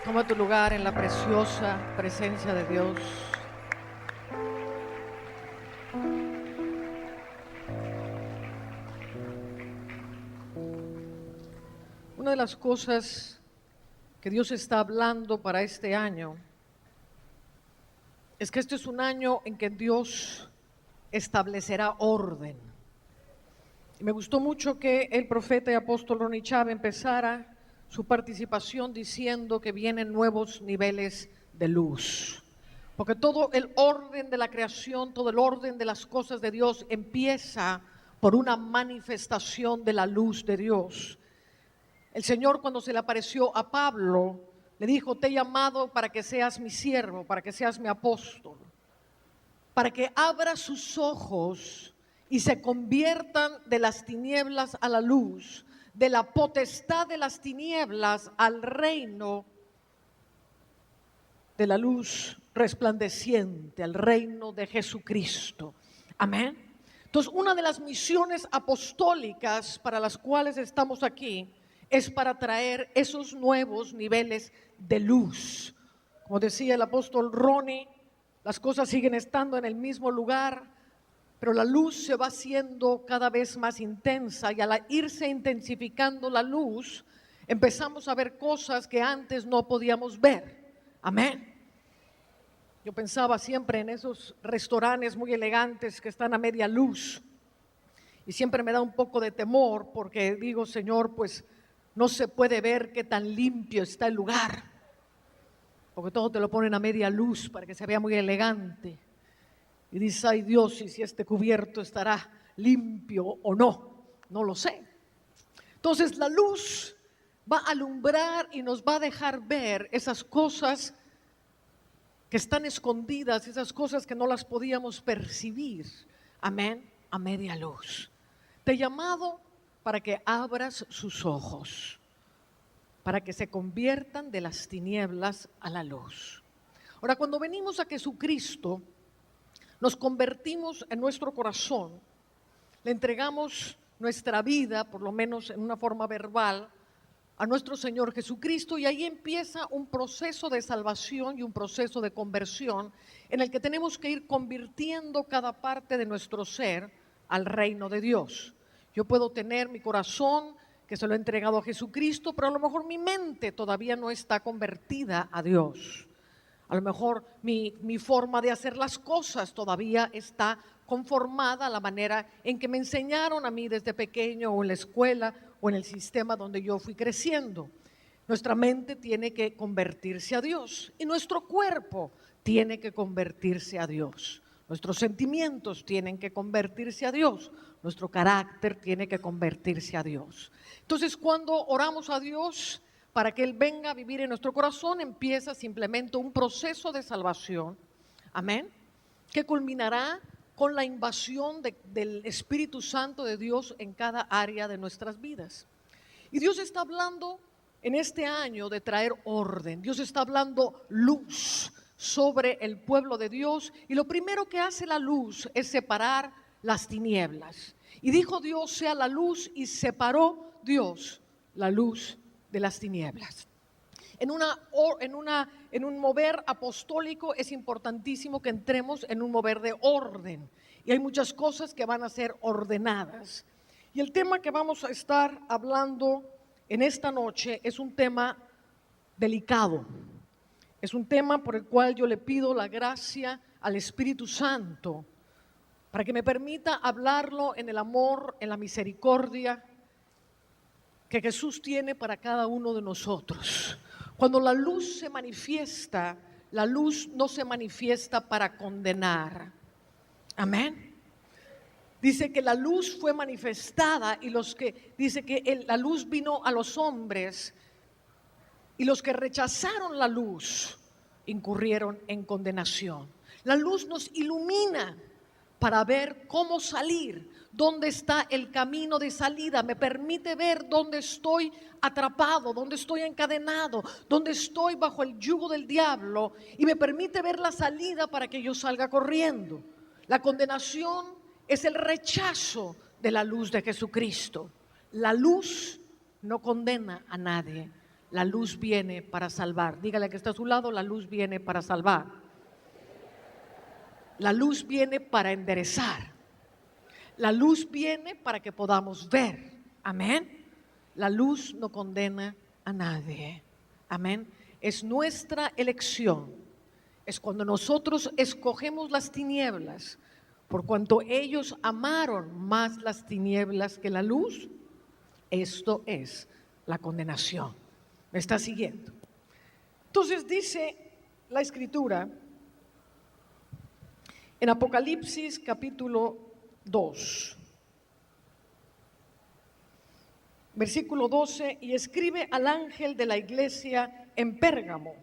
Toma tu lugar en la preciosa presencia de Dios. Una de las cosas que Dios está hablando para este año es que este es un año en que Dios establecerá orden. Y me gustó mucho que el profeta y apóstol Ronnie Chávez empezara su participación diciendo que vienen nuevos niveles de luz. Porque todo el orden de la creación, todo el orden de las cosas de Dios empieza por una manifestación de la luz de Dios. El Señor, cuando se le apareció a Pablo, le dijo: te he llamado para que seas mi siervo, para que seas mi apóstol, para que abra sus ojos y se conviertan de las tinieblas a la luz, de la potestad de las tinieblas al reino de la luz resplandeciente, al reino de Jesucristo. Amén. Entonces, una de las misiones apostólicas para las cuales estamos aquí es para traer esos nuevos niveles de luz. Como decía el apóstol Ronnie, las cosas siguen estando en el mismo lugar, pero la luz se va haciendo cada vez más intensa, y al irse intensificando la luz, empezamos a ver cosas que antes no podíamos ver. Amén. Yo pensaba siempre en esos restaurantes muy elegantes que están a media luz, y siempre me da un poco de temor porque digo: Señor, pues no se puede ver qué tan limpio está el lugar, porque todo te lo ponen a media luz para que se vea muy elegante. Y dices: ay Dios, y si este cubierto estará limpio o no, no lo sé. Entonces la luz va a alumbrar y nos va a dejar ver esas cosas que están escondidas, esas cosas que no las podíamos percibir. Amén, a media luz. Te he llamado para que abras sus ojos, para que se conviertan de las tinieblas a la luz. Ahora, cuando venimos a Jesucristo, nos convertimos en nuestro corazón, le entregamos nuestra vida, por lo menos en una forma verbal, a nuestro Señor Jesucristo, y ahí empieza un proceso de salvación y un proceso de conversión en el que tenemos que ir convirtiendo cada parte de nuestro ser al reino de Dios. Yo puedo tener mi corazón que se lo he entregado a Jesucristo, pero a lo mejor mi mente todavía no está convertida a Dios. A lo mejor mi forma de hacer las cosas todavía está conformada a la manera en que me enseñaron a mí desde pequeño, o en la escuela, o en el sistema donde yo fui creciendo. Nuestra mente tiene que convertirse a Dios, y nuestro cuerpo tiene que convertirse a Dios. Nuestros sentimientos tienen que convertirse a Dios. Nuestro carácter tiene que convertirse a Dios. Entonces, cuando oramos a Dios para que Él venga a vivir en nuestro corazón, empieza simplemente un proceso de salvación, amén, que culminará con la invasión del Espíritu Santo de Dios en cada área de nuestras vidas. Y Dios está hablando en este año de traer orden. Dios está hablando luz sobre el pueblo de Dios, y lo primero que hace la luz es separar las tinieblas. Y dijo Dios: sea la luz, y separó Dios la luz de las tinieblas. En un mover apostólico es importantísimo que entremos en un mover de orden, y hay muchas cosas que van a ser ordenadas. Y el tema que vamos a estar hablando en esta noche es un tema delicado. Es un tema por el cual yo le pido la gracia al Espíritu Santo para que me permita hablarlo en el amor, en la misericordia que Jesús tiene para cada uno de nosotros. Cuando la luz se manifiesta, la luz no se manifiesta para condenar. Amén. Dice que la luz fue manifestada, y dice que la luz vino a los hombres, y los que rechazaron la luz incurrieron en condenación. La luz nos ilumina para ver cómo salir, dónde está el camino de salida. Me permite ver dónde estoy atrapado, dónde estoy encadenado, dónde estoy bajo el yugo del diablo, y me permite ver la salida para que yo salga corriendo. La condenación es el rechazo de la luz de Jesucristo. La luz no condena a nadie. la luz viene para salvar. Dígale que está a su lado, la luz viene para salvar. La luz viene para enderezar. La luz viene para que podamos ver. Amén. La luz no condena a nadie. Amén. Es nuestra elección. Es cuando nosotros escogemos las tinieblas, por cuanto ellos amaron más las tinieblas que la luz. Esto es la condenación. ¿Me está siguiendo? Entonces dice la Escritura en Apocalipsis capítulo 2, versículo 12, y escribe al ángel de la iglesia en Pérgamo,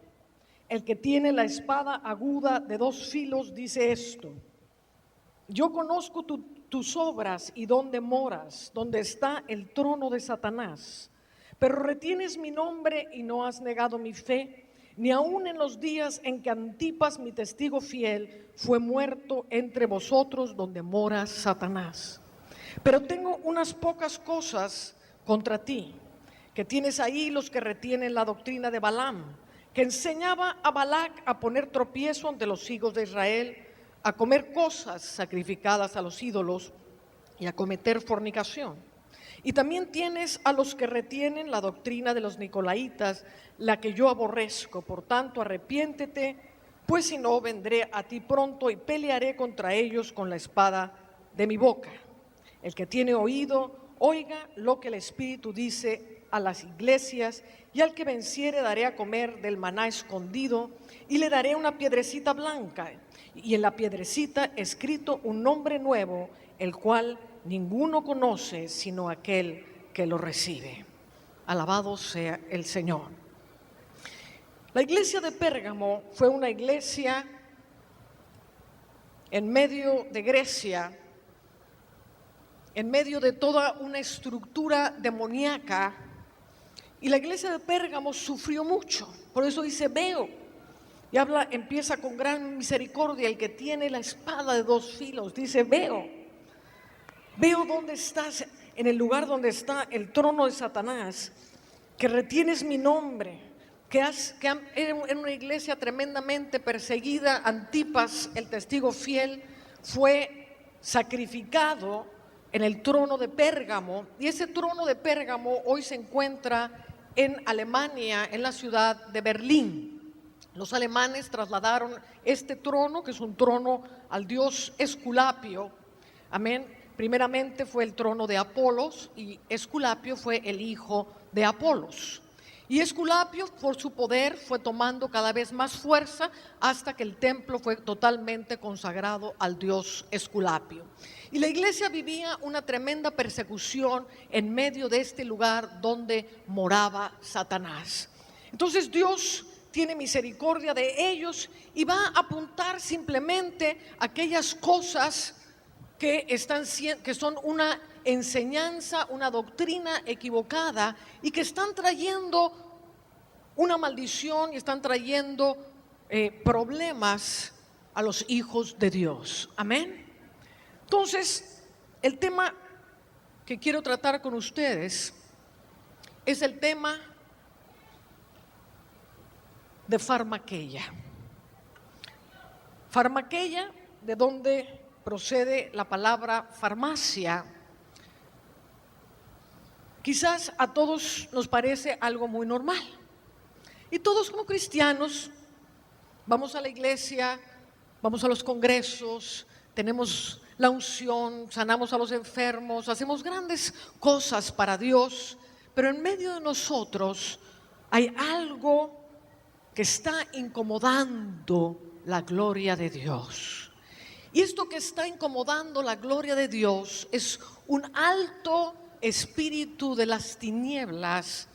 el que tiene la espada aguda de 2 filos, dice esto: yo conozco tus obras y dónde moras, donde está el trono de Satanás, pero retienes mi nombre y no has negado mi fe, ni aun en los días en que Antipas, mi testigo fiel, fue muerto entre vosotros, donde mora Satanás. Pero tengo unas pocas cosas contra ti, que tienes ahí los que retienen la doctrina de Balaam, que enseñaba a Balac a poner tropiezo ante los hijos de Israel, a comer cosas sacrificadas a los ídolos y a cometer fornicación. Y también tienes a los que retienen la doctrina de los nicolaitas, la que yo aborrezco. Por tanto, arrepiéntete, pues si no, vendré a ti pronto y pelearé contra ellos con la espada de mi boca. El que tiene oído, oiga lo que el Espíritu dice a las iglesias, y al que venciere daré a comer del maná escondido, y le daré una piedrecita blanca, y en la piedrecita escrito un nombre nuevo, el cual ninguno conoce sino aquel que lo recibe. Alabado sea el Señor. La iglesia de Pérgamo fue una iglesia en medio de Grecia, en medio de toda una estructura demoníaca, y la iglesia de Pérgamo sufrió mucho. Por eso dice: veo, y empieza con gran misericordia, el que tiene la espada de 2 filos, dice: veo dónde estás, en el lugar donde está el trono de Satanás, que retienes mi nombre, era una iglesia tremendamente perseguida. Antipas, el testigo fiel, fue sacrificado en el trono de Pérgamo, y ese trono de Pérgamo hoy se encuentra en Alemania, en la ciudad de Berlín. Los alemanes trasladaron este trono, que es un trono al dios Esculapio. Amén. Primeramente fue el trono de Apolos, y Esculapio fue el hijo de Apolos. Y Esculapio, por su poder, fue tomando cada vez más fuerza hasta que el templo fue totalmente consagrado al dios Esculapio. Y la iglesia vivía una tremenda persecución en medio de este lugar donde moraba Satanás. Entonces Dios tiene misericordia de ellos y va a apuntar simplemente aquellas cosas que son una enseñanza, una doctrina equivocada, y que están trayendo una maldición y están trayendo problemas a los hijos de Dios. Amén. Entonces, el tema que quiero tratar con ustedes es el tema de Farmaqueia. Farmaqueia, de donde procede la palabra farmacia. Quizás a todos nos parece algo muy normal, y todos como cristianos vamos a la iglesia, vamos a los congresos, tenemos la unción, sanamos a los enfermos, hacemos grandes cosas para Dios, pero en medio de nosotros hay algo que está incomodando la gloria de Dios. Y esto que está incomodando la gloria de Dios es un alto espíritu de las tinieblas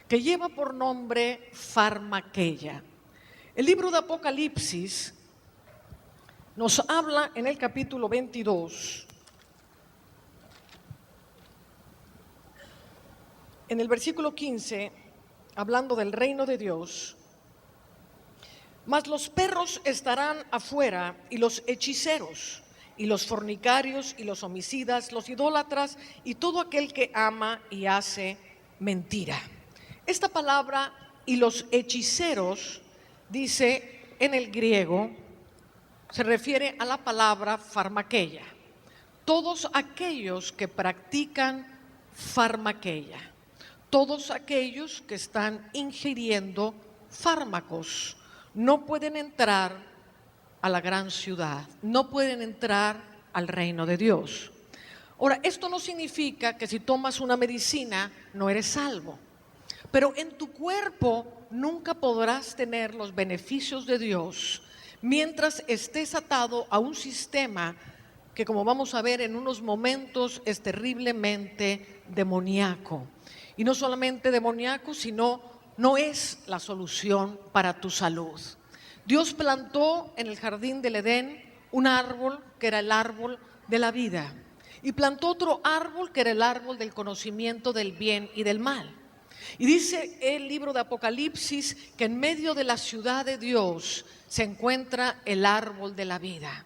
que lleva por nombre Farmaqueia. El libro de Apocalipsis nos habla en el capítulo 22, en el versículo 15, hablando del reino de Dios: mas los perros estarán afuera, y los hechiceros, y los fornicarios, y los homicidas, los idólatras, y todo aquel que ama y hace mentira. Esta palabra y los hechiceros, dice en el griego, se refiere a la palabra farmakeia. Todos aquellos que practican farmakeia, todos aquellos que están ingiriendo fármacos, no pueden entrar a la gran ciudad, no pueden entrar al reino de Dios. Ahora, esto no significa que si tomas una medicina no eres salvo, pero en tu cuerpo nunca podrás tener los beneficios de Dios mientras estés atado a un sistema que, como vamos a ver en unos momentos, es terriblemente demoníaco. Y no solamente demoníaco, sino no es la solución para tu salud. Dios plantó en el jardín del Edén un árbol que era el árbol de la vida, y plantó otro árbol que era el árbol del conocimiento del bien y del mal. Y dice el libro de Apocalipsis que en medio de la ciudad de Dios se encuentra el árbol de la vida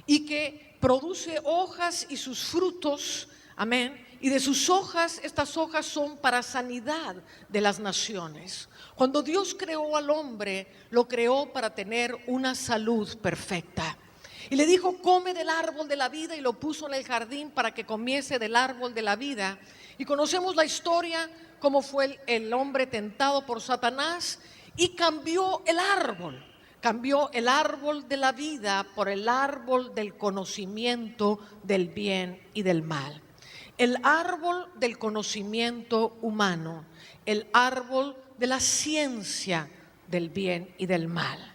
y que produce hojas y sus frutos, amén, y de sus hojas, estas hojas son para sanidad de las naciones. Cuando Dios creó al hombre, lo creó para tener una salud perfecta. Y le dijo, come del árbol de la vida, y lo puso en el jardín para que comiese del árbol de la vida. Y conocemos la historia, cómo fue el hombre tentado por Satanás y cambió el árbol de la vida por el árbol del conocimiento del bien y del mal. El árbol del conocimiento humano, el árbol de la ciencia del bien y del mal.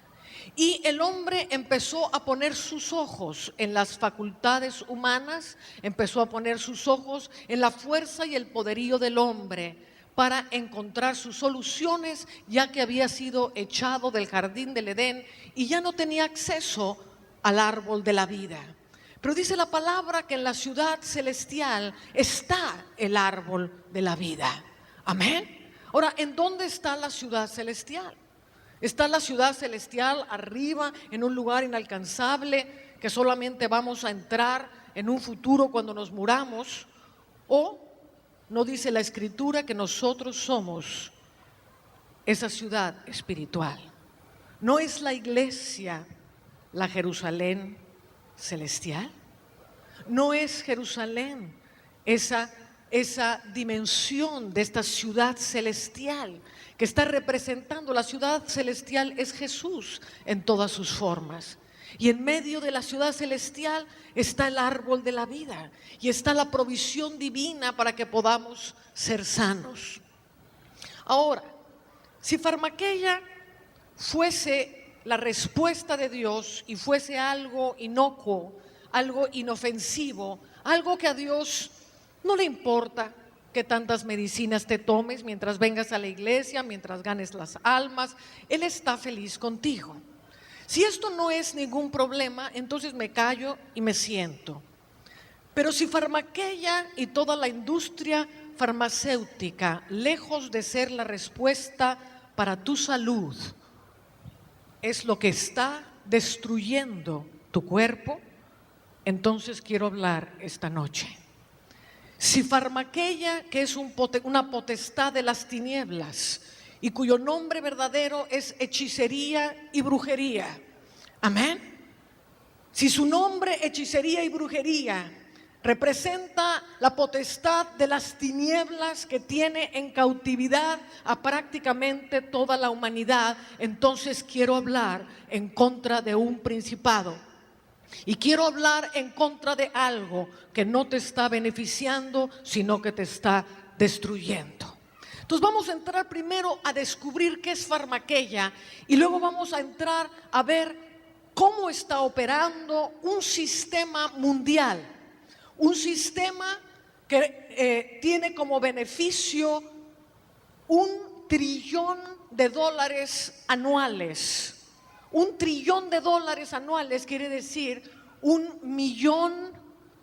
Y el hombre empezó a poner sus ojos en las facultades humanas, empezó a poner sus ojos en la fuerza y el poderío del hombre para encontrar sus soluciones, ya que había sido echado del jardín del Edén y ya no tenía acceso al árbol de la vida. Pero dice la palabra que en la ciudad celestial está el árbol de la vida. Amén. Ahora, ¿en dónde está la ciudad celestial? ¿Está la ciudad celestial arriba en un lugar inalcanzable que solamente vamos a entrar en un futuro cuando nos muramos? ¿O no dice la Escritura que nosotros somos esa ciudad espiritual? ¿No es la iglesia la Jerusalén celestial? ¿No es Jerusalén esa dimensión de esta ciudad celestial que está representando? La ciudad celestial es Jesús en todas sus formas. Y en medio de la ciudad celestial está el árbol de la vida y está la provisión divina para que podamos ser sanos. Ahora, si farmakeia fuese la respuesta de Dios y fuese algo inocuo, algo inofensivo, algo que a Dios no le importa que tantas medicinas te tomes mientras vengas a la iglesia, mientras ganes las almas, Él está feliz contigo. Si esto no es ningún problema, entonces me callo y me siento. Pero si farmakeia y toda la industria farmacéutica, lejos de ser la respuesta para tu salud, es lo que está destruyendo tu cuerpo, entonces quiero hablar esta noche. Si farmakeia, que es una potestad de las tinieblas y cuyo nombre verdadero es hechicería y brujería, amén. Si su nombre, hechicería y brujería, representa la potestad de las tinieblas que tiene en cautividad a prácticamente toda la humanidad, entonces quiero hablar en contra de un principado. Y quiero hablar en contra de algo que no te está beneficiando, sino que te está destruyendo. Entonces vamos a entrar primero a descubrir qué es farmakeia y luego vamos a entrar a ver cómo está operando un sistema mundial, un sistema que tiene como beneficio $1 trillón anuales. $1 trillón anuales quiere decir 1.000.000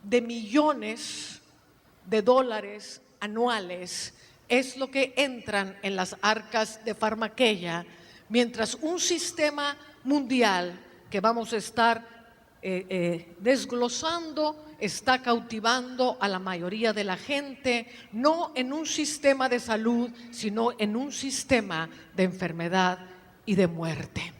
de millones de dólares anuales es lo que entran en las arcas de farmakeia, mientras un sistema mundial que vamos a estar desglosando, está cautivando a la mayoría de la gente, no en un sistema de salud, sino en un sistema de enfermedad y de muerte.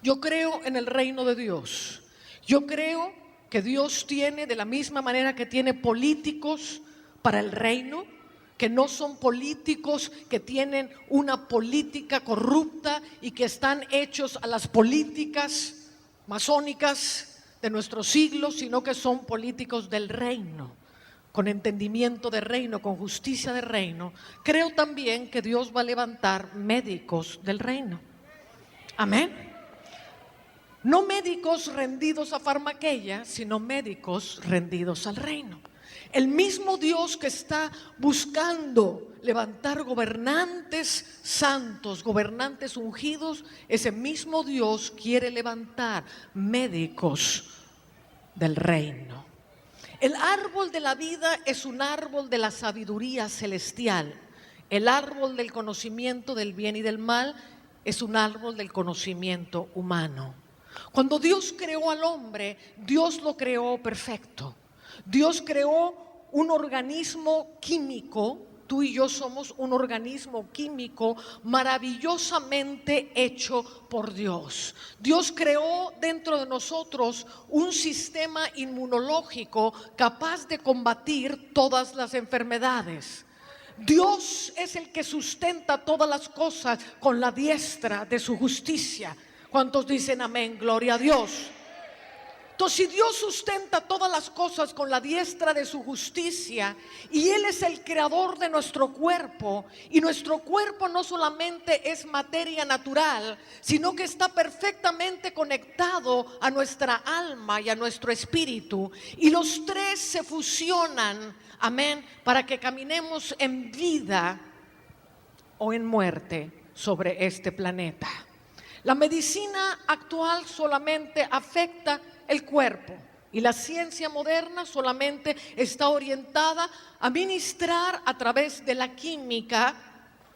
Yo creo en el reino de Dios. Yo creo que Dios tiene, de la misma manera que tiene políticos para el reino, que no son políticos que tienen una política corrupta y que están hechos a las políticas masónicas de nuestro siglo, sino que son políticos del reino, con entendimiento de reino, con justicia de reino. Creo también que Dios va a levantar médicos del reino. Amén. No médicos rendidos a farmaqueia, sino médicos rendidos al reino. El mismo Dios que está buscando levantar gobernantes santos, gobernantes ungidos, ese mismo Dios quiere levantar médicos del reino. El árbol de la vida es un árbol de la sabiduría celestial. El árbol del conocimiento del bien y del mal es un árbol del conocimiento humano. Cuando Dios creó al hombre, Dios lo creó perfecto. Dios creó un organismo químico. Tú y yo somos un organismo químico maravillosamente hecho por Dios. Dios creó dentro de nosotros un sistema inmunológico capaz de combatir todas las enfermedades. Dios es el que sustenta todas las cosas con la diestra de su justicia. ¿Cuántos dicen amén? Gloria a Dios. Entonces, si Dios sustenta todas las cosas con la diestra de su justicia y Él es el creador de nuestro cuerpo, y nuestro cuerpo no solamente es materia natural, sino que está perfectamente conectado a nuestra alma y a nuestro espíritu, y los tres se fusionan, amén, para que caminemos en vida o en muerte sobre este planeta. La medicina actual solamente afecta el cuerpo y la ciencia moderna solamente está orientada a ministrar a través de la química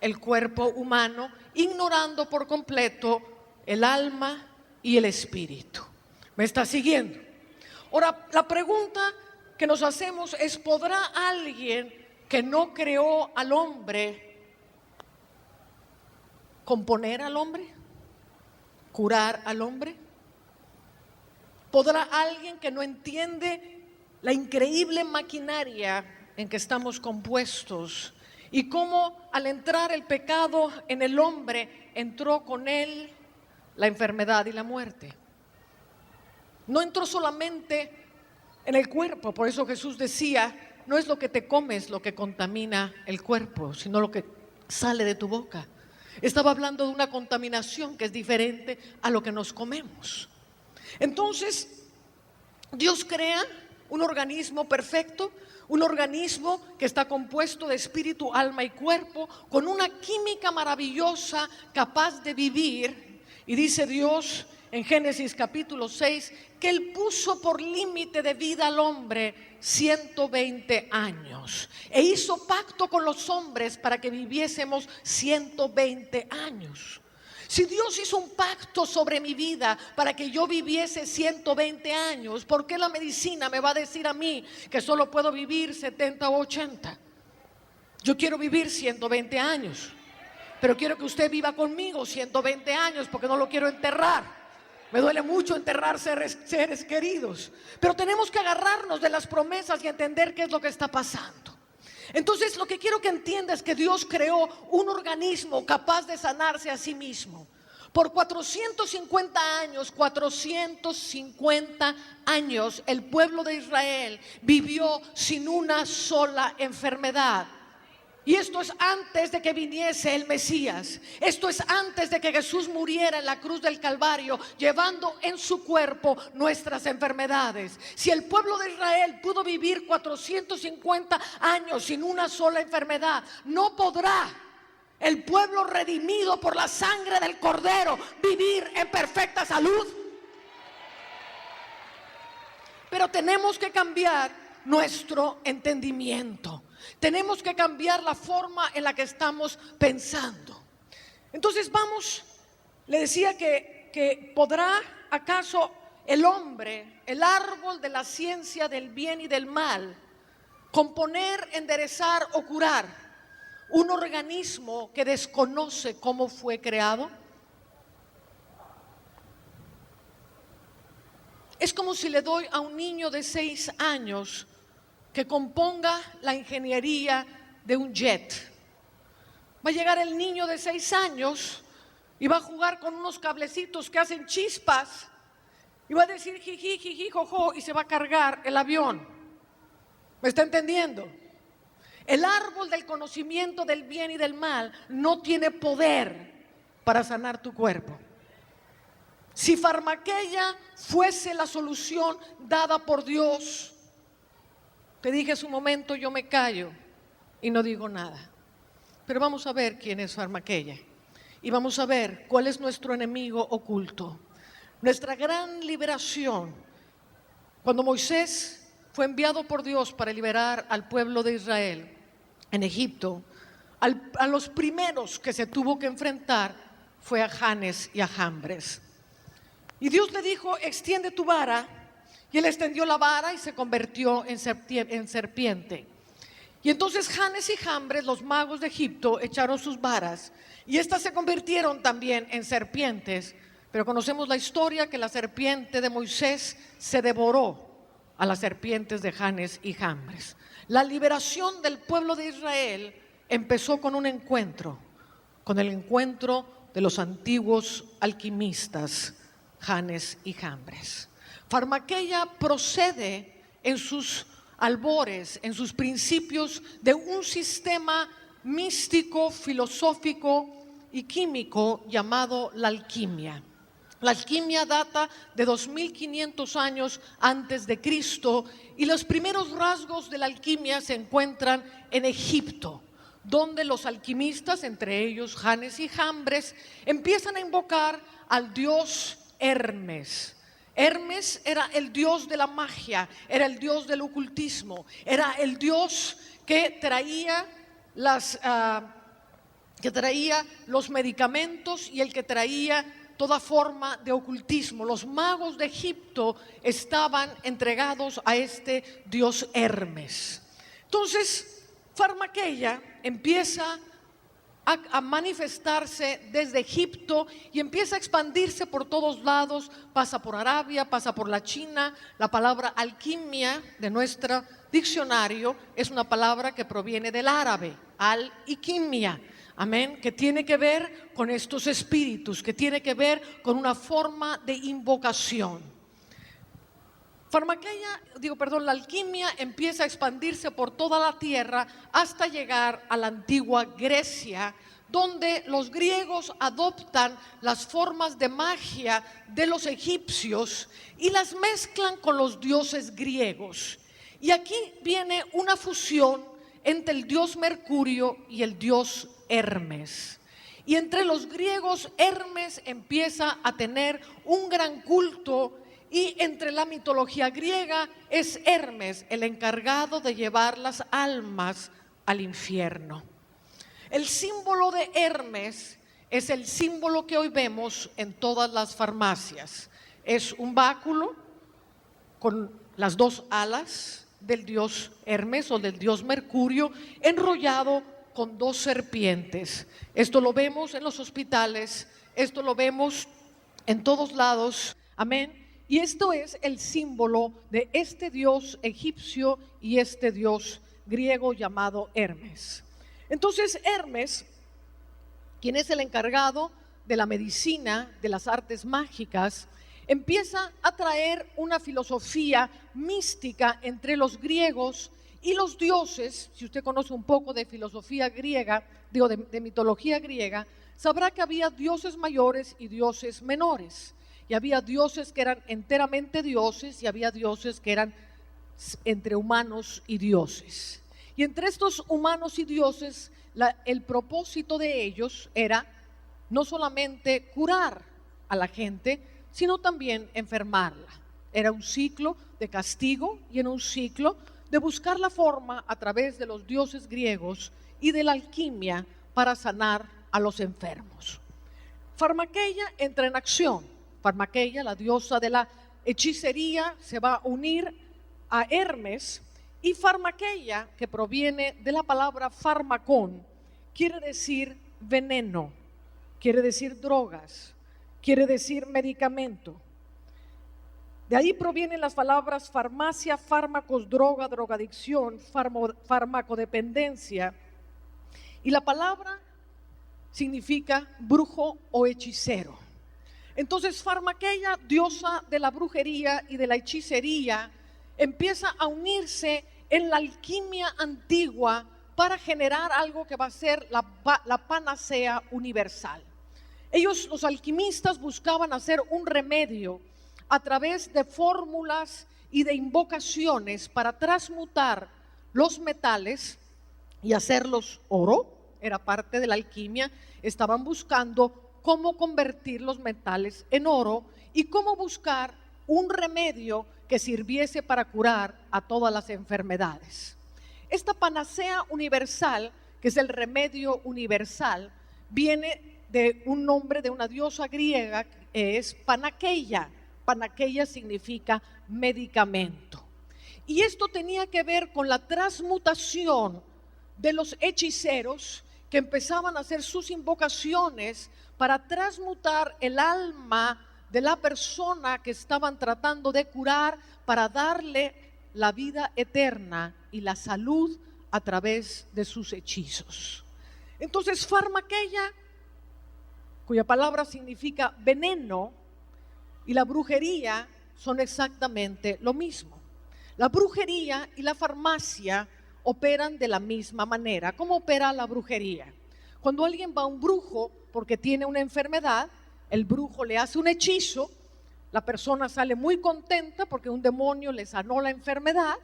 el cuerpo humano, ignorando por completo el alma y el espíritu. ¿Me está siguiendo? Ahora, la pregunta que nos hacemos es: ¿podrá alguien que no creó al hombre componer al hombre? ¿Curar al hombre? ¿Podrá alguien que no entiende la increíble maquinaria en que estamos compuestos y cómo al entrar el pecado en el hombre entró con él la enfermedad y la muerte? No entró solamente en el cuerpo, por eso Jesús decía: no es lo que te comes lo que contamina el cuerpo, sino lo que sale de tu boca. Estaba hablando de una contaminación que es diferente a lo que nos comemos. Entonces, Dios crea un organismo perfecto, un organismo que está compuesto de espíritu, alma y cuerpo, con una química maravillosa capaz de vivir. Y dice Dios en Génesis capítulo 6 que Él puso por límite de vida al hombre 120 años e hizo pacto con los hombres para que viviésemos 120 años. Si Dios hizo un pacto sobre mi vida para que yo viviese 120 años, ¿por qué la medicina me va a decir a mí que solo puedo vivir 70 o 80? Yo quiero vivir 120 años, pero quiero que usted viva conmigo 120 años porque no lo quiero enterrar. Me duele mucho enterrar seres queridos, pero tenemos que agarrarnos de las promesas y entender qué es lo que está pasando. Entonces, lo que quiero que entienda es que Dios creó un organismo capaz de sanarse a sí mismo. Por 450 años, el pueblo de Israel vivió sin una sola enfermedad. Y esto es antes de que viniese el Mesías. Esto es antes de que Jesús muriera en la cruz del Calvario, llevando en su cuerpo nuestras enfermedades. Si el pueblo de Israel pudo vivir 450 años sin una sola enfermedad, ¿no podrá el pueblo redimido por la sangre del Cordero vivir en perfecta salud? Pero tenemos que cambiar nuestro entendimiento. Tenemos que cambiar la forma en la que estamos pensando. Entonces le decía que ¿podrá acaso el hombre el árbol de la ciencia del bien y del mal, componer, enderezar o curar un organismo que desconoce cómo fue creado? Es como si le doy a un niño de 6 años que componga la ingeniería de un jet. Va a llegar el niño de 6 años y va a jugar con unos cablecitos que hacen chispas y va a decir jiji, jiji, jojo, y se va a cargar el avión. ¿Me está entendiendo? El árbol del conocimiento del bien y del mal no tiene poder para sanar tu cuerpo. Si farmaqueia fuese la solución dada por Dios, te dije hace un momento, yo me callo y no digo nada. Pero vamos a ver quién es farmaqueia y vamos a ver cuál es nuestro enemigo oculto. Nuestra gran liberación, cuando Moisés fue enviado por Dios para liberar al pueblo de Israel en Egipto, a los primeros que se tuvo que enfrentar fue a Janes y a Jambres. Y Dios le dijo, extiende tu vara, y él extendió la vara y se convirtió en serpiente. Y entonces Janes y Jambres, los magos de Egipto, echaron sus varas y estas se convirtieron también en serpientes. Pero conocemos la historia que la serpiente de Moisés se devoró a las serpientes de Janes y Jambres. La liberación del pueblo de Israel empezó con un encuentro, con el encuentro de los antiguos alquimistas, Janes y Jambres. Farmaqueia procede en sus albores, en sus principios, de un sistema místico, filosófico y químico llamado la alquimia. La alquimia data de 2500 años antes de Cristo y los primeros rasgos de la alquimia se encuentran en Egipto, donde los alquimistas, entre ellos Janes y Jambres, empiezan a invocar al dios Hermes. Hermes era el dios de la magia, era el dios del ocultismo, era el dios que traía los medicamentos y el que traía toda forma de ocultismo. Los magos de Egipto estaban entregados a este dios Hermes. Entonces, farmaqueia empieza a manifestarse desde Egipto y empieza a expandirse por todos lados, pasa por Arabia, pasa por la China. La palabra alquimia de nuestro diccionario es una palabra que proviene del árabe, al-iquimia. Amén, que tiene que ver con estos espíritus, que tiene que ver con una forma de invocación. La alquimia empieza a expandirse por toda la tierra hasta llegar a la antigua Grecia, donde los griegos adoptan las formas de magia de los egipcios y las mezclan con los dioses griegos. Y aquí viene una fusión entre el dios Mercurio y el dios Hermes. Y entre los griegos, Hermes empieza a tener un gran culto, y entre la mitología griega es Hermes el encargado de llevar las almas al infierno. El símbolo de Hermes es el símbolo que hoy vemos en todas las farmacias. Es un báculo con las dos alas del dios Hermes o del dios Mercurio enrollado con dos serpientes. Esto lo vemos en los hospitales, esto lo vemos en todos lados, amén. Y esto es el símbolo de este dios egipcio y este dios griego llamado Hermes. Entonces Hermes, quien es el encargado de la medicina, de las artes mágicas, empieza a traer una filosofía mística entre los griegos y los dioses. Si usted conoce un poco de filosofía griega, de mitología griega, sabrá que había dioses mayores y dioses menores. Y había dioses que eran enteramente dioses y había dioses que eran entre humanos y dioses. Y entre estos humanos y dioses, el propósito de ellos era no solamente curar a la gente, sino también enfermarla. Era un ciclo de castigo y era un ciclo de buscar la forma a través de los dioses griegos y de la alquimia para sanar a los enfermos. Farmaqueia entra en acción. Farmaqueia, la diosa de la hechicería se va a unir a Hermes, y farmaqueia, que proviene de la palabra farmacón, quiere decir veneno, quiere decir drogas, quiere decir medicamento. De ahí provienen las palabras farmacia, fármacos, droga, drogadicción, farmacodependencia. Y la palabra significa brujo o hechicero. Entonces farmaqueia, diosa de la brujería y de la hechicería, empieza a unirse en la alquimia antigua para generar algo que va a ser la panacea universal. Ellos, los alquimistas, buscaban hacer un remedio a través de fórmulas y de invocaciones para transmutar los metales y hacerlos oro. Era parte de la alquimia. Estaban buscando cómo convertir los metales en oro y cómo buscar un remedio que sirviese para curar a todas las enfermedades. Esta panacea universal, que es el remedio universal, viene de un nombre de una diosa griega que es Panaqueia. Panaqueia significa medicamento. Y esto tenía que ver con la transmutación de los hechiceros que empezaban a hacer sus invocaciones para transmutar el alma de la persona que estaban tratando de curar, para darle la vida eterna y la salud a través de sus hechizos. Entonces, farmaqueia, cuya palabra significa veneno, y la brujería son exactamente lo mismo. La brujería y la farmacia operan de la misma manera. ¿Cómo opera la brujería? Cuando alguien va a un brujo porque tiene una enfermedad, el brujo le hace un hechizo, la persona sale muy contenta porque un demonio le sanó la enfermedad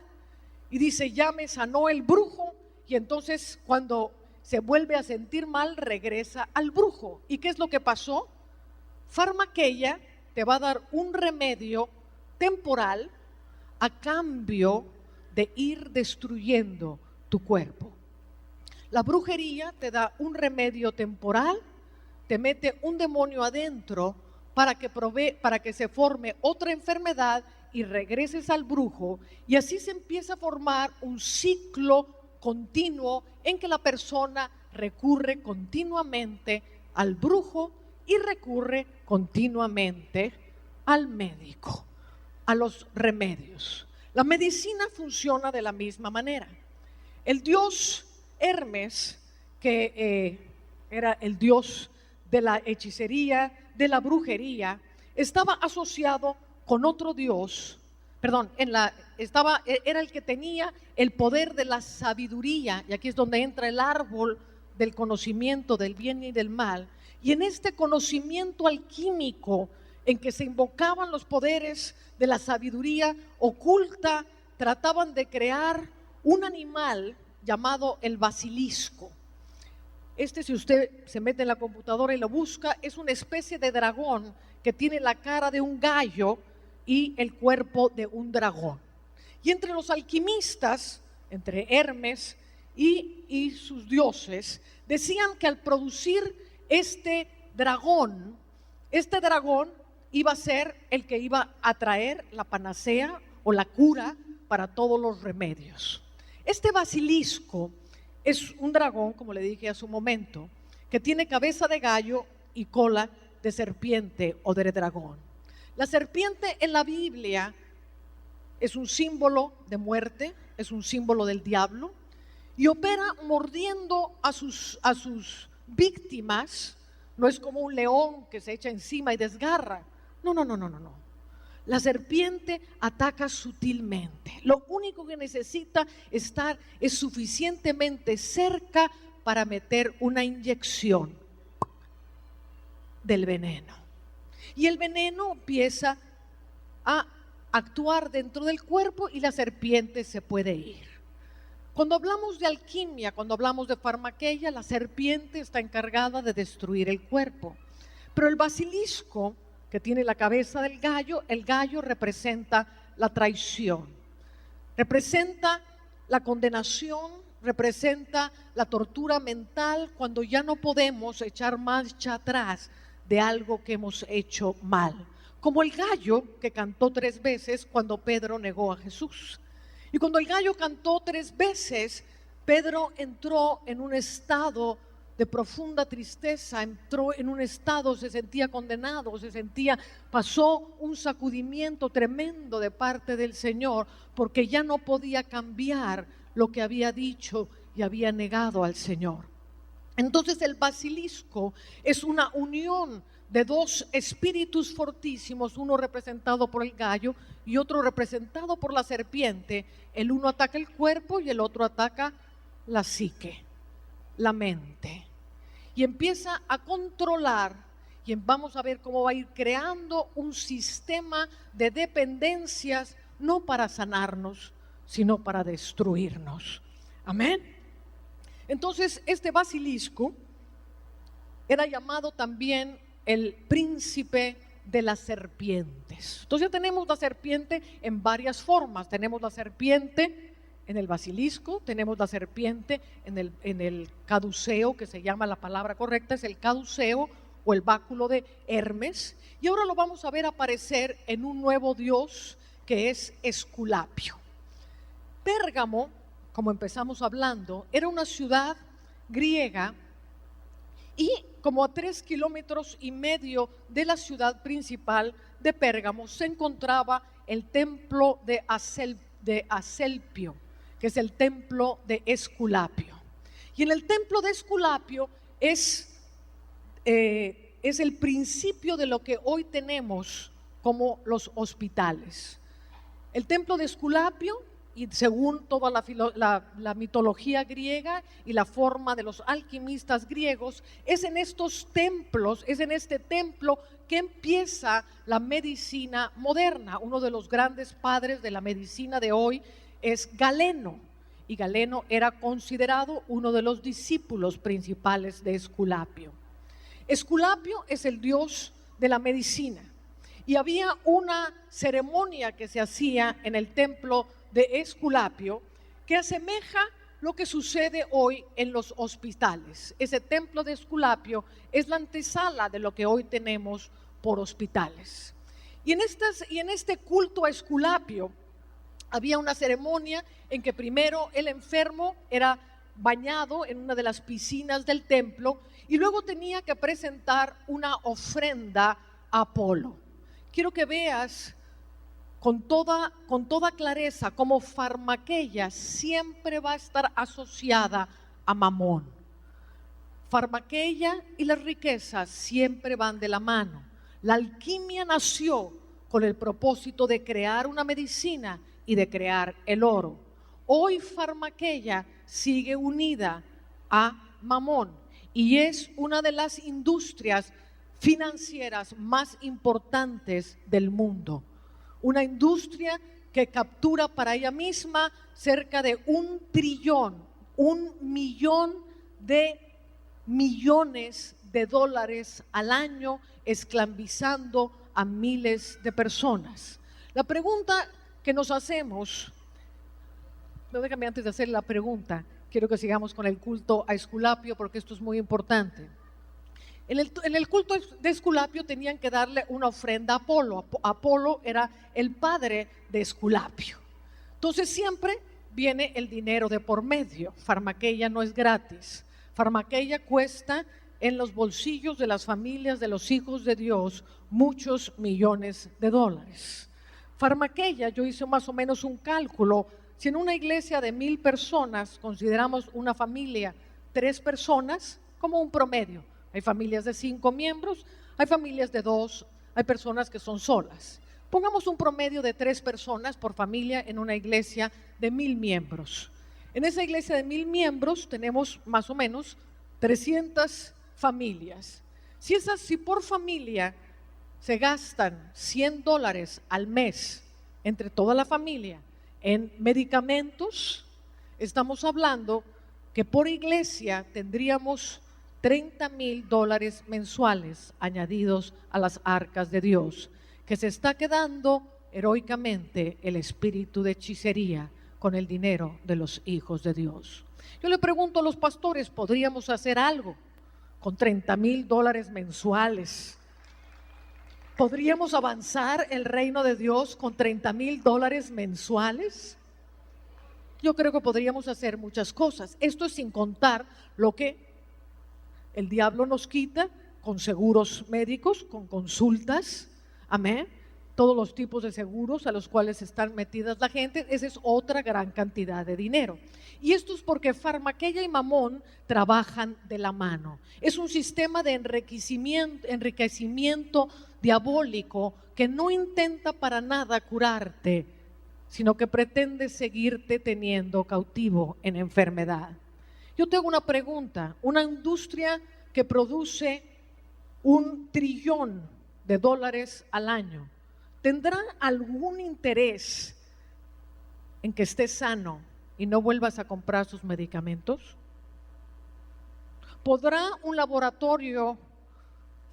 y dice, ya me sanó el brujo, y entonces cuando se vuelve a sentir mal regresa al brujo. ¿Y qué es lo que pasó? Farmaqueia te va a dar un remedio temporal a cambio de ir destruyendo tu cuerpo. La brujería te da un remedio temporal, te mete un demonio adentro para que se forme otra enfermedad y regreses al brujo, y así se empieza a formar un ciclo continuo en que la persona recurre continuamente al brujo y recurre continuamente al médico, a los remedios. La medicina funciona de la misma manera. El dios Hermes, que era el dios de la hechicería, de la brujería, estaba asociado con otro dios, era el que tenía el poder de la sabiduría, y aquí es donde entra el árbol del conocimiento del bien y del mal. Y en este conocimiento alquímico en que se invocaban los poderes de la sabiduría oculta, trataban de crear un animal llamado el basilisco. Si usted se mete en la computadora y lo busca, es una especie de dragón que tiene la cara de un gallo y el cuerpo de un dragón. Y entre los alquimistas, entre Hermes y sus dioses, decían que al producir este dragón iba a ser el que iba a traer la panacea o la cura para todos los remedios. Este basilisco es un dragón, como le dije hace un momento, que tiene cabeza de gallo y cola de serpiente o de dragón. La serpiente en la Biblia es un símbolo de muerte, es un símbolo del diablo, y opera mordiendo a sus víctimas. No es como un león que se echa encima y desgarra. No. La serpiente ataca sutilmente. Lo único que necesita estar es suficientemente cerca para meter una inyección del veneno. Y el veneno empieza a actuar dentro del cuerpo y la serpiente se puede ir. Cuando hablamos de alquimia, cuando hablamos de farmaqueia, la serpiente está encargada de destruir el cuerpo. Pero el basilisco, que tiene la cabeza del gallo, el gallo representa la traición, representa la condenación, representa la tortura mental cuando ya no podemos echar marcha atrás de algo que hemos hecho mal. como el gallo que cantó 3 veces cuando Pedro negó a Jesús. Y cuando el gallo cantó 3 veces, Pedro entró en un estado de profunda tristeza, entró en un estado, se sentía condenado, pasó un sacudimiento tremendo de parte del Señor, porque ya no podía cambiar lo que había dicho y había negado al Señor. Entonces el basilisco es una unión de 2 espíritus fortísimos, uno representado por el gallo y otro representado por la serpiente. El uno ataca el cuerpo y el otro ataca la psique, la mente, y empieza a controlar, y vamos a ver cómo va a ir creando un sistema de dependencias, no para sanarnos, sino para destruirnos. Amén. Entonces este basilisco era llamado también el príncipe de las serpientes. Entonces ya tenemos la serpiente en varias formas. Tenemos la serpiente en el basilisco, tenemos la serpiente en el caduceo, que se llama, la palabra correcta es el caduceo o el báculo de Hermes, y ahora lo vamos a ver aparecer en un nuevo dios que es Esculapio. Pérgamo, como empezamos hablando, era una ciudad griega, y como a 3,5 kilómetros de la ciudad principal de Pérgamo se encontraba el templo de Asclepio, que es el templo de Esculapio. Y en el templo de Esculapio es el principio de lo que hoy tenemos como los hospitales. El templo de Esculapio, y según toda la mitología griega y la forma de los alquimistas griegos, es en estos templos, es en este templo que empieza la medicina moderna. Uno de los grandes padres de la medicina de hoy es Galeno, y Galeno era considerado uno de los discípulos principales de Esculapio. Esculapio es el dios de la medicina, y había una ceremonia que se hacía en el templo de Esculapio que asemeja lo que sucede hoy en los hospitales. Ese templo de Esculapio es la antesala de lo que hoy tenemos por hospitales. Y en este culto a Esculapio había una ceremonia en que primero el enfermo era bañado en una de las piscinas del templo y luego tenía que presentar una ofrenda a Apolo. Quiero que veas con toda clareza cómo Farmaqueia siempre va a estar asociada a Mamón. Farmaqueia y las riquezas siempre van de la mano. La alquimia nació con el propósito de crear una medicina y de crear el oro. Hoy Farmaqueia sigue unida a Mamón y es una de las industrias financieras más importantes del mundo. Una industria que captura para ella misma cerca de 1 trillón, 1.000.000 de millones de dólares al año, esclavizando a miles de personas. La pregunta que nos hacemos, no, déjame antes de hacer la pregunta, quiero que sigamos con el culto a Esculapio porque esto es muy importante. En el culto de Esculapio tenían que darle una ofrenda a Apolo. Apolo era el padre de Esculapio. Entonces siempre viene el dinero de por medio. Farmaqueia no es gratis. Farmaqueia cuesta en los bolsillos de las familias de los hijos de Dios muchos millones de dólares. Farmaqueia, yo hice más o menos un cálculo. Si en una iglesia de 1,000 personas consideramos una familia 3 personas como un promedio, hay familias de 5 miembros, hay familias de 2, hay personas que son solas. Pongamos un promedio de 3 personas por familia en una iglesia de 1,000 miembros. En esa iglesia de 1,000 miembros tenemos más o menos 300 familias. Si por familia se gastan $100 al mes entre toda la familia en medicamentos, estamos hablando que por iglesia tendríamos $30,000 mensuales añadidos a las arcas de Dios, que se está quedando heroicamente el espíritu de hechicería con el dinero de los hijos de Dios. Yo le pregunto a los pastores, ¿podríamos hacer algo con $30,000 mensuales? ¿Podríamos avanzar el reino de Dios con $30,000 mensuales? Yo creo que podríamos hacer muchas cosas. Esto es sin contar lo que el diablo nos quita con seguros médicos, con consultas, amén. Todos los tipos de seguros a los cuales están metidas la gente, esa es otra gran cantidad de dinero. Y esto es porque Farmaqueya y Mamón trabajan de la mano. Es un sistema de enriquecimiento diabólico que no intenta para nada curarte, sino que pretende seguirte teniendo cautivo en enfermedad. Yo tengo una pregunta. Una industria que produce $1 trillón al año, ¿tendrá algún interés en que estés sano y no vuelvas a comprar sus medicamentos? ¿Podrá un laboratorio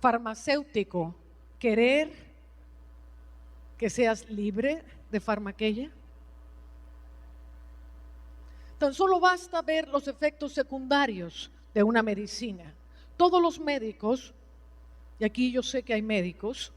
farmacéutico querer que seas libre de Farmaqueya? Tan solo basta ver los efectos secundarios de una medicina. Todos los médicos, y aquí yo sé que hay médicos,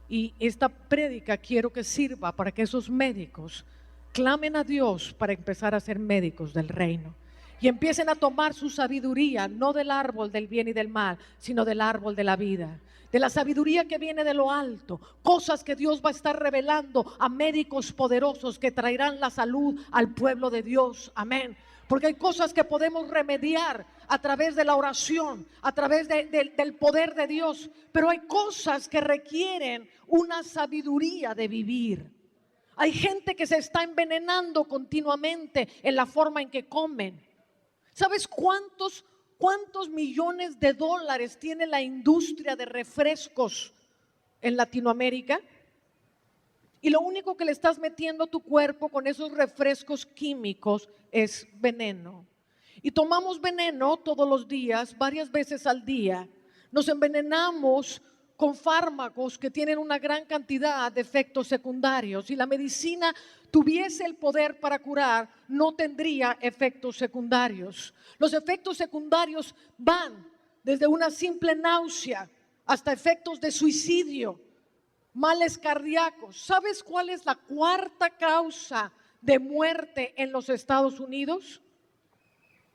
y esta prédica quiero que sirva para que esos médicos clamen a Dios para empezar a ser médicos del reino y empiecen a tomar su sabiduría, no del árbol del bien y del mal, sino del árbol de la vida, de la sabiduría que viene de lo alto, cosas que Dios va a estar revelando a médicos poderosos que traerán la salud al pueblo de Dios, amén. Porque hay cosas que podemos remediar a través de la oración, a través del poder de Dios, pero hay cosas que requieren una sabiduría de vivir. Hay gente que se está envenenando continuamente en la forma en que comen. ¿Sabes cuántos millones de dólares tiene la industria de refrescos en Latinoamérica? Y lo único que le estás metiendo a tu cuerpo con esos refrescos químicos es veneno. Y tomamos veneno todos los días, varias veces al día. Nos envenenamos con fármacos que tienen una gran cantidad de efectos secundarios. Si la medicina tuviese el poder para curar, no tendría efectos secundarios. Los efectos secundarios van desde una simple náusea hasta efectos de suicidio, males cardíacos. ¿Sabes cuál es la cuarta causa de muerte en los Estados Unidos?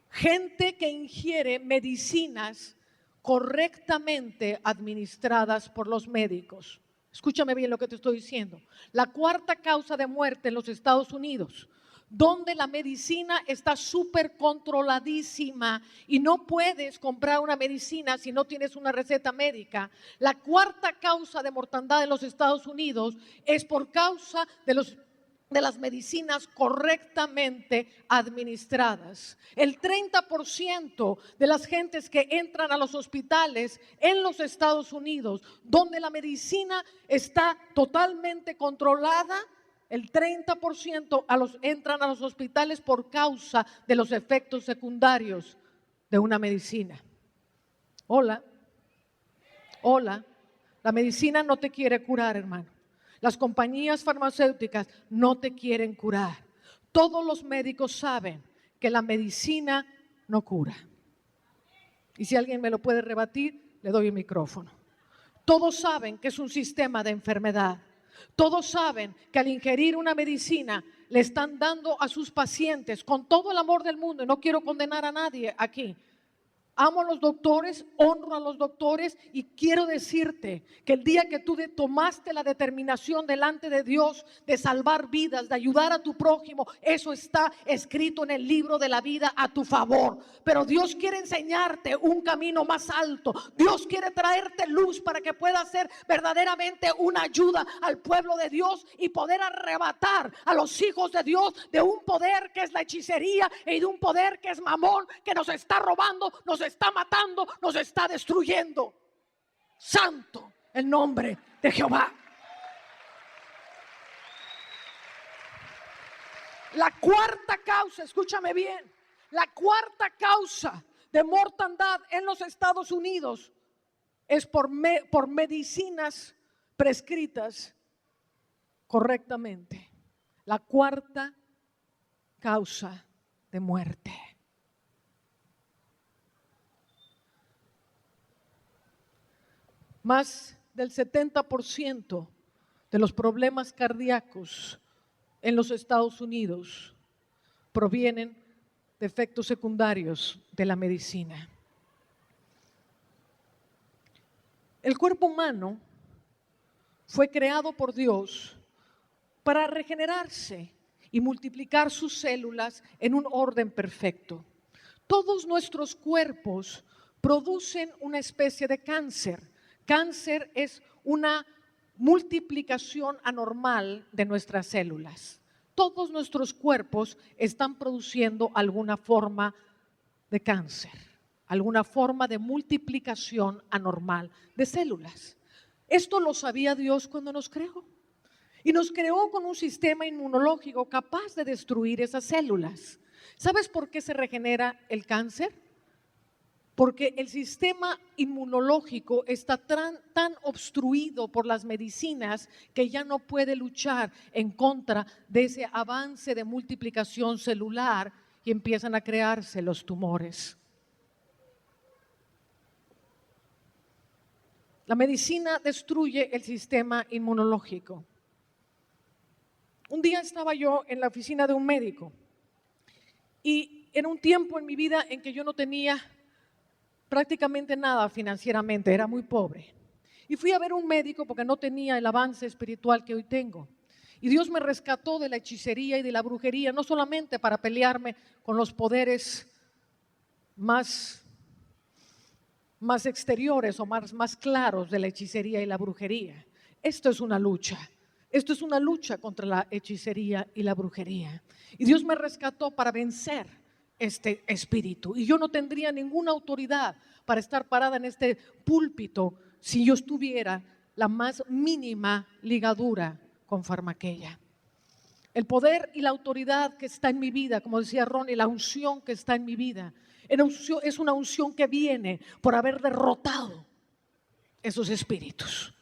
Gente que ingiere medicinas correctamente administradas por los médicos. Escúchame bien lo que te estoy diciendo. La cuarta causa de muerte en los Estados Unidos, donde la medicina está súper controladísima y no puedes comprar una medicina si no tienes una receta médica. La cuarta causa de mortandad en los Estados Unidos es por causa de las medicinas correctamente administradas. El 30% de las gentes que entran a los hospitales en los Estados Unidos, donde la medicina está totalmente controlada, el 30% entran a los hospitales por causa de los efectos secundarios de una medicina. Hola, la medicina no te quiere curar, hermano. Las compañías farmacéuticas no te quieren curar. Todos los médicos saben que la medicina no cura. Y si alguien me lo puede rebatir, le doy el micrófono. Todos saben que es un sistema de enfermedad. Todos saben que al ingerir una medicina le están dando a sus pacientes, con todo el amor del mundo, y no quiero condenar a nadie aquí. Amo a los doctores, honro a los doctores y quiero decirte que el día que tú tomaste la determinación delante de Dios de salvar vidas, de ayudar a tu prójimo, eso está escrito en el libro de la vida a tu favor. Pero Dios quiere enseñarte un camino más alto. Dios quiere traerte luz para que puedas ser verdaderamente una ayuda al pueblo de Dios y poder arrebatar a los hijos de Dios de un poder que es la hechicería y de un poder que es Mamón, que nos está robando, nos está matando, nos está destruyendo. Santo el nombre de Jehová. La cuarta causa, escúchame bien, la cuarta causa de mortandad en los Estados Unidos es por medicinas prescritas correctamente. La cuarta causa de muerte. Más del 70% de los problemas cardíacos en los Estados Unidos provienen de efectos secundarios de la medicina. El cuerpo humano fue creado por Dios para regenerarse y multiplicar sus células en un orden perfecto. Todos nuestros cuerpos producen una especie de cáncer. Cáncer es una multiplicación anormal de nuestras células. Todos nuestros cuerpos están produciendo alguna forma de cáncer, alguna forma de multiplicación anormal de células. Esto lo sabía Dios cuando nos creó. Y nos creó con un sistema inmunológico capaz de destruir esas células. ¿Sabes por qué se regenera el cáncer? Porque el sistema inmunológico está tan obstruido por las medicinas que ya no puede luchar en contra de ese avance de multiplicación celular y empiezan a crearse los tumores. La medicina destruye el sistema inmunológico. Un día estaba yo en la oficina de un médico y era un tiempo en mi vida en que yo no tenía prácticamente nada financieramente, era muy pobre. Y fui a ver un médico porque no tenía el avance espiritual que hoy tengo. Y Dios me rescató de la hechicería y de la brujería, no solamente para pelearme con los poderes más exteriores o más claros de la hechicería y la brujería. Esto es una lucha. Esto es una lucha contra la hechicería y la brujería. Y Dios me rescató para vencer este espíritu. Y yo no tendría ninguna autoridad para estar parada en este púlpito si yo estuviera la más mínima ligadura con farmaqueia. El poder y la autoridad que está en mi vida, como decía Ronnie, la unción que está en mi vida, es una unción que viene por haber derrotado esos espíritus.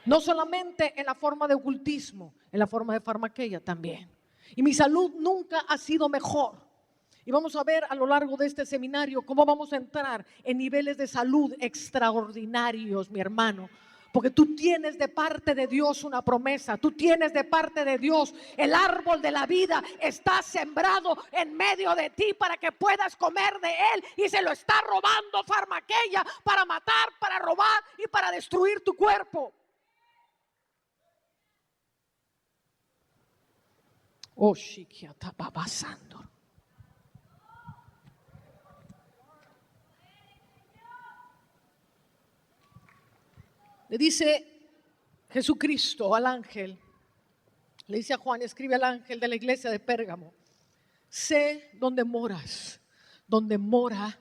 No solamente en la forma de ocultismo, en la forma de farmaqueia también. Y mi salud nunca ha sido mejor. Y vamos a ver a lo largo de este seminario cómo vamos a entrar en niveles de salud extraordinarios, mi hermano. Porque tú tienes de parte de Dios una promesa, tú tienes de parte de Dios el árbol de la vida, está sembrado en medio de ti para que puedas comer de él y se lo está robando farmaqueia para matar, para robar y para destruir tu cuerpo. Oh, Shikiata Babasando. Le dice Jesucristo al ángel, le dice a Juan, escribe al ángel de la iglesia de Pérgamo: sé dónde moras, donde mora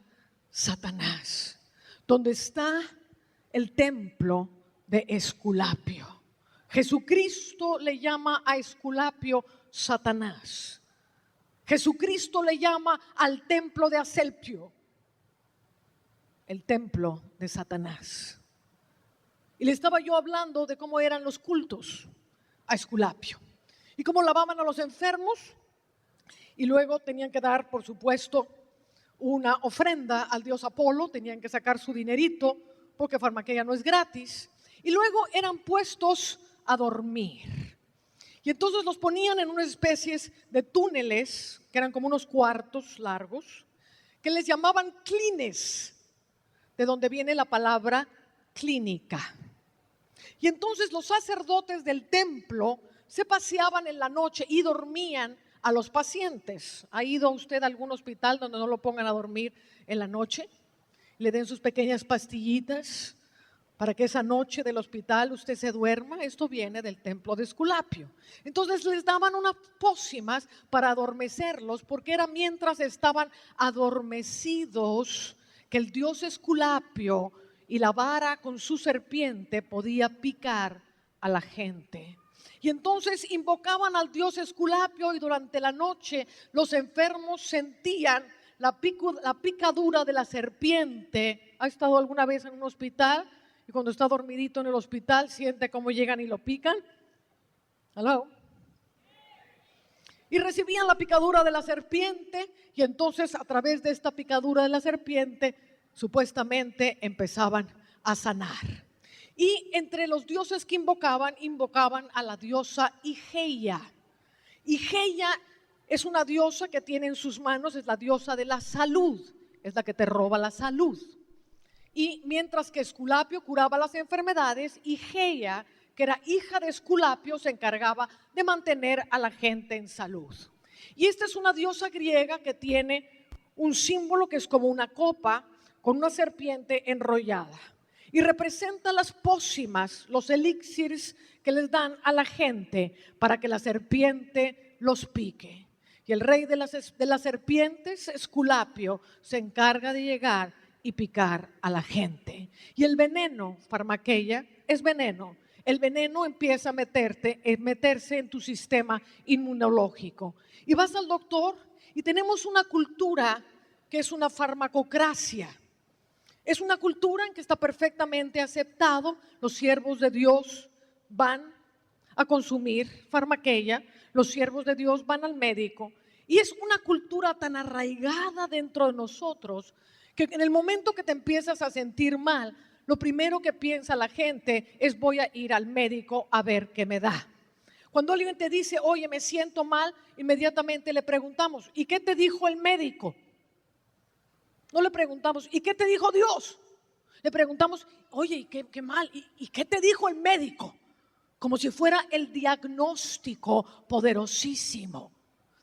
Satanás, donde está el templo de Esculapio. Jesucristo le llama a Esculapio Satanás. Jesucristo le llama al templo de Aselpio el templo de Satanás. Y le estaba yo hablando de cómo eran los cultos a Esculapio y cómo lavaban a los enfermos y luego tenían que dar, por supuesto, una ofrenda al dios Apolo, tenían que sacar su dinerito porque farmaqueia no es gratis, y luego eran puestos a dormir. Y entonces los ponían en unas especies de túneles que eran como unos cuartos largos que les llamaban clines, de donde viene la palabra clínica. Y entonces los sacerdotes del templo se paseaban en la noche y dormían a los pacientes. ¿Ha ido usted a algún hospital donde no lo pongan a dormir en la noche? Le den sus pequeñas pastillitas para que esa noche del hospital usted se duerma. Esto viene del templo de Esculapio. Entonces les daban unas pócimas para adormecerlos, porque era mientras estaban adormecidos que el dios Esculapio y la vara con su serpiente podía picar a la gente. Y entonces invocaban al dios Esculapio y durante la noche los enfermos sentían la picadura de la serpiente. ¿Ha estado alguna vez en un hospital? Y cuando está dormidito en el hospital siente cómo llegan y lo pican. ¿Hello? Y recibían la picadura de la serpiente y entonces a través de esta picadura de la serpiente supuestamente empezaban a sanar. Y entre los dioses que invocaban a la diosa Higeia. Higeia es una diosa que tiene en sus manos, es la diosa de la salud, es la que te roba la salud. Y mientras que Esculapio curaba las enfermedades, Higeia, que era hija de Esculapio, se encargaba de mantener a la gente en salud. Y esta es una diosa griega que tiene un símbolo que es como una copa con una serpiente enrollada. Y representa las pócimas, los elixires que les dan a la gente para que la serpiente los pique. Y el rey de las serpientes, Esculapio, se encarga de llegar y picar a la gente. Y el veneno, farmaqueia, es veneno. El veneno empieza a meterse en tu sistema inmunológico. Y vas al doctor y tenemos una cultura que es una farmacocracia. Es una cultura en que está perfectamente aceptado. Los siervos de Dios van a consumir farmaqueia, los siervos de Dios van al médico. Y es una cultura tan arraigada dentro de nosotros que en el momento que te empiezas a sentir mal, lo primero que piensa la gente es: voy a ir al médico a ver qué me da. Cuando alguien te dice: oye, me siento mal, inmediatamente le preguntamos: ¿y qué te dijo el médico? No le preguntamos: ¿y qué te dijo Dios? Le preguntamos: oye, qué mal, ¿y qué te dijo el médico? Como si fuera el diagnóstico poderosísimo.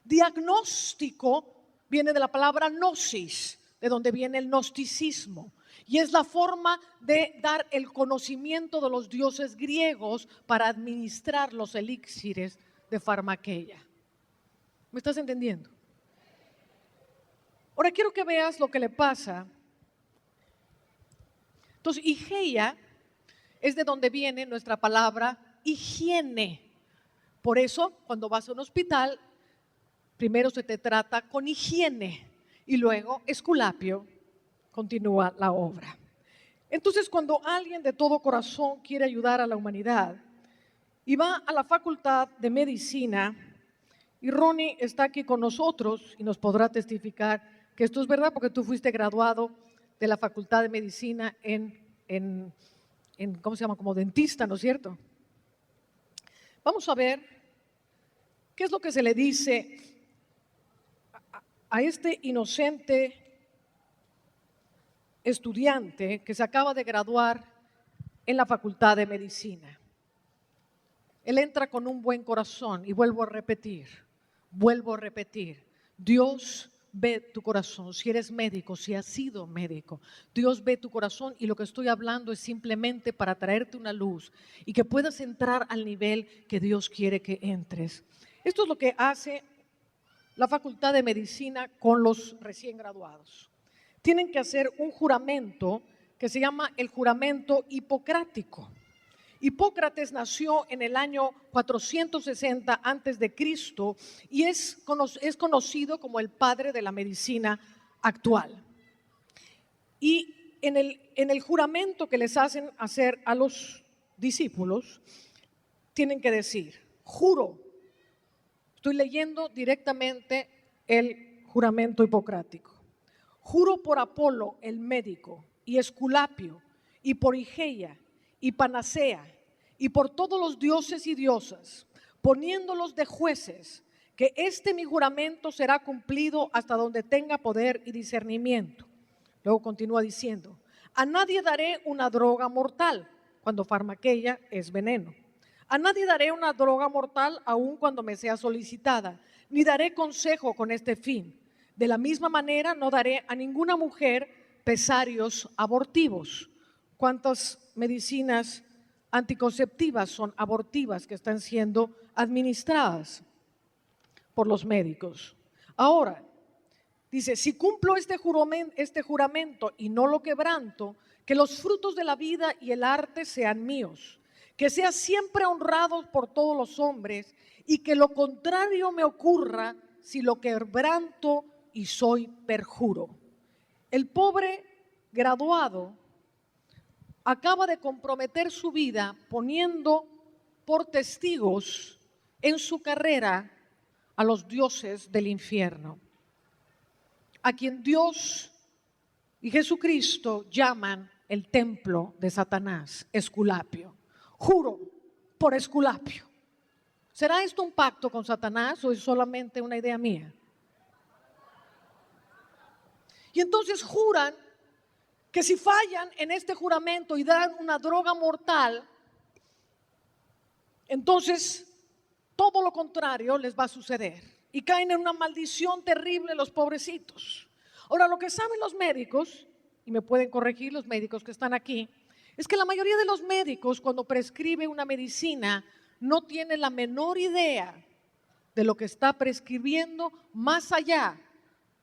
Diagnóstico viene de la palabra gnosis, de donde viene el gnosticismo. Y es la forma de dar el conocimiento de los dioses griegos para administrar los elixires de farmaqueia. ¿Me estás entendiendo? Ahora quiero que veas lo que le pasa. Entonces, Higeia es de donde viene nuestra palabra higiene. Por eso, cuando vas a un hospital, primero se te trata con higiene y luego Esculapio continúa la obra. Entonces, cuando alguien de todo corazón quiere ayudar a la humanidad y va a la Facultad de Medicina, y Ronnie está aquí con nosotros y nos podrá testificar que esto es verdad, porque tú fuiste graduado de la Facultad de Medicina en ¿cómo se llama? Como dentista, ¿no es cierto? Vamos a ver qué es lo que se le dice a este inocente estudiante que se acaba de graduar en la Facultad de Medicina. Él entra con un buen corazón y vuelvo a repetir, Dios ve tu corazón. Si eres médico, si has sido médico, Dios ve tu corazón, y lo que estoy hablando es simplemente para traerte una luz y que puedas entrar al nivel que Dios quiere que entres. Esto es lo que hace la Facultad de Medicina con los recién graduados. Tienen que hacer un juramento que se llama el juramento hipocrático. Hipócrates nació en el año 460 antes de Cristo y es conocido como el padre de la medicina actual. Y en el juramento que les hacen hacer a los discípulos, tienen que decir: juro. Estoy leyendo directamente el juramento hipocrático. Juro por Apolo, el médico, y Esculapio, y por Higeia, y Panacea, y por todos los dioses y diosas, poniéndolos de jueces, que este mi juramento será cumplido hasta donde tenga poder y discernimiento. Luego continúa diciendo: a nadie daré una droga mortal, cuando farmaqueia es veneno. A nadie daré una droga mortal aun cuando me sea solicitada, ni daré consejo con este fin. De la misma manera no daré a ninguna mujer pesarios abortivos. ¿Cuántas medicinas anticonceptivas son abortivas que están siendo administradas por los médicos? Ahora, dice: si cumplo este juramento y no lo quebranto, que los frutos de la vida y el arte sean míos, que sea siempre honrado por todos los hombres, y que lo contrario me ocurra si lo quebranto y soy perjuro. El pobre graduado acaba de comprometer su vida poniendo por testigos en su carrera a los dioses del infierno, a quien Dios y Jesucristo llaman el templo de Satanás, Esculapio. Juro por Esculapio. ¿Será esto un pacto con Satanás o es solamente una idea mía? Y entonces juran que si fallan en este juramento y dan una droga mortal, entonces todo lo contrario les va a suceder. Y caen en una maldición terrible los pobrecitos. Ahora, lo que saben los médicos, y me pueden corregir los médicos que están aquí, es que la mayoría de los médicos cuando prescribe una medicina no tiene la menor idea de lo que está prescribiendo más allá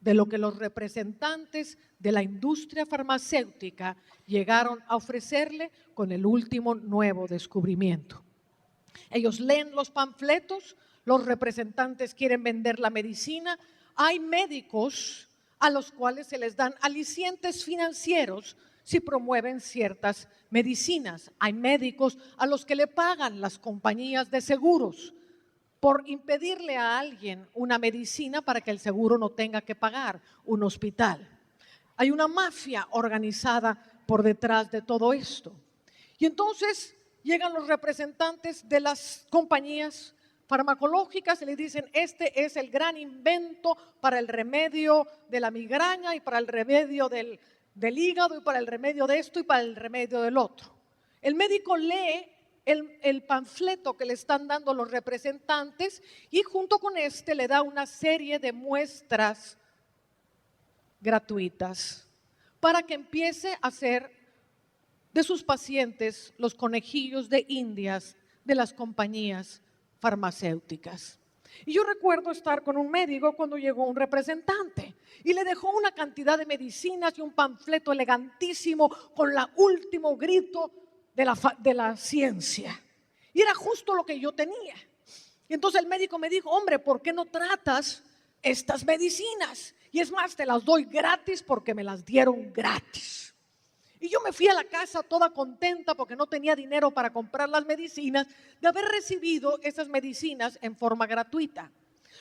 de lo que los representantes de la industria farmacéutica llegaron a ofrecerle con el último nuevo descubrimiento. Ellos leen los panfletos, los representantes quieren vender la medicina. Hay médicos a los cuales se les dan alicientes financieros si promueven ciertas medicinas. Hay médicos a los que le pagan las compañías de seguros por impedirle a alguien una medicina para que el seguro no tenga que pagar un hospital. Hay una mafia organizada por detrás de todo esto. Y entonces llegan los representantes de las compañías farmacológicas y le dicen: este es el gran invento para el remedio de la migraña y para el remedio del hígado y para el remedio de esto y para el remedio del otro. El médico lee el panfleto que le están dando los representantes y junto con este le da una serie de muestras gratuitas para que empiece a hacer de sus pacientes los conejillos de indias de las compañías farmacéuticas. Y yo recuerdo estar con un médico cuando llegó un representante y le dejó una cantidad de medicinas y un panfleto elegantísimo con el último grito de la ciencia. Y era justo lo que yo tenía. Y entonces el médico me dijo: hombre, ¿por qué no tratas estas medicinas? Y es más, te las doy gratis porque me las dieron gratis. Y yo me fui a la casa toda contenta porque no tenía dinero para comprar las medicinas, de haber recibido esas medicinas en forma gratuita.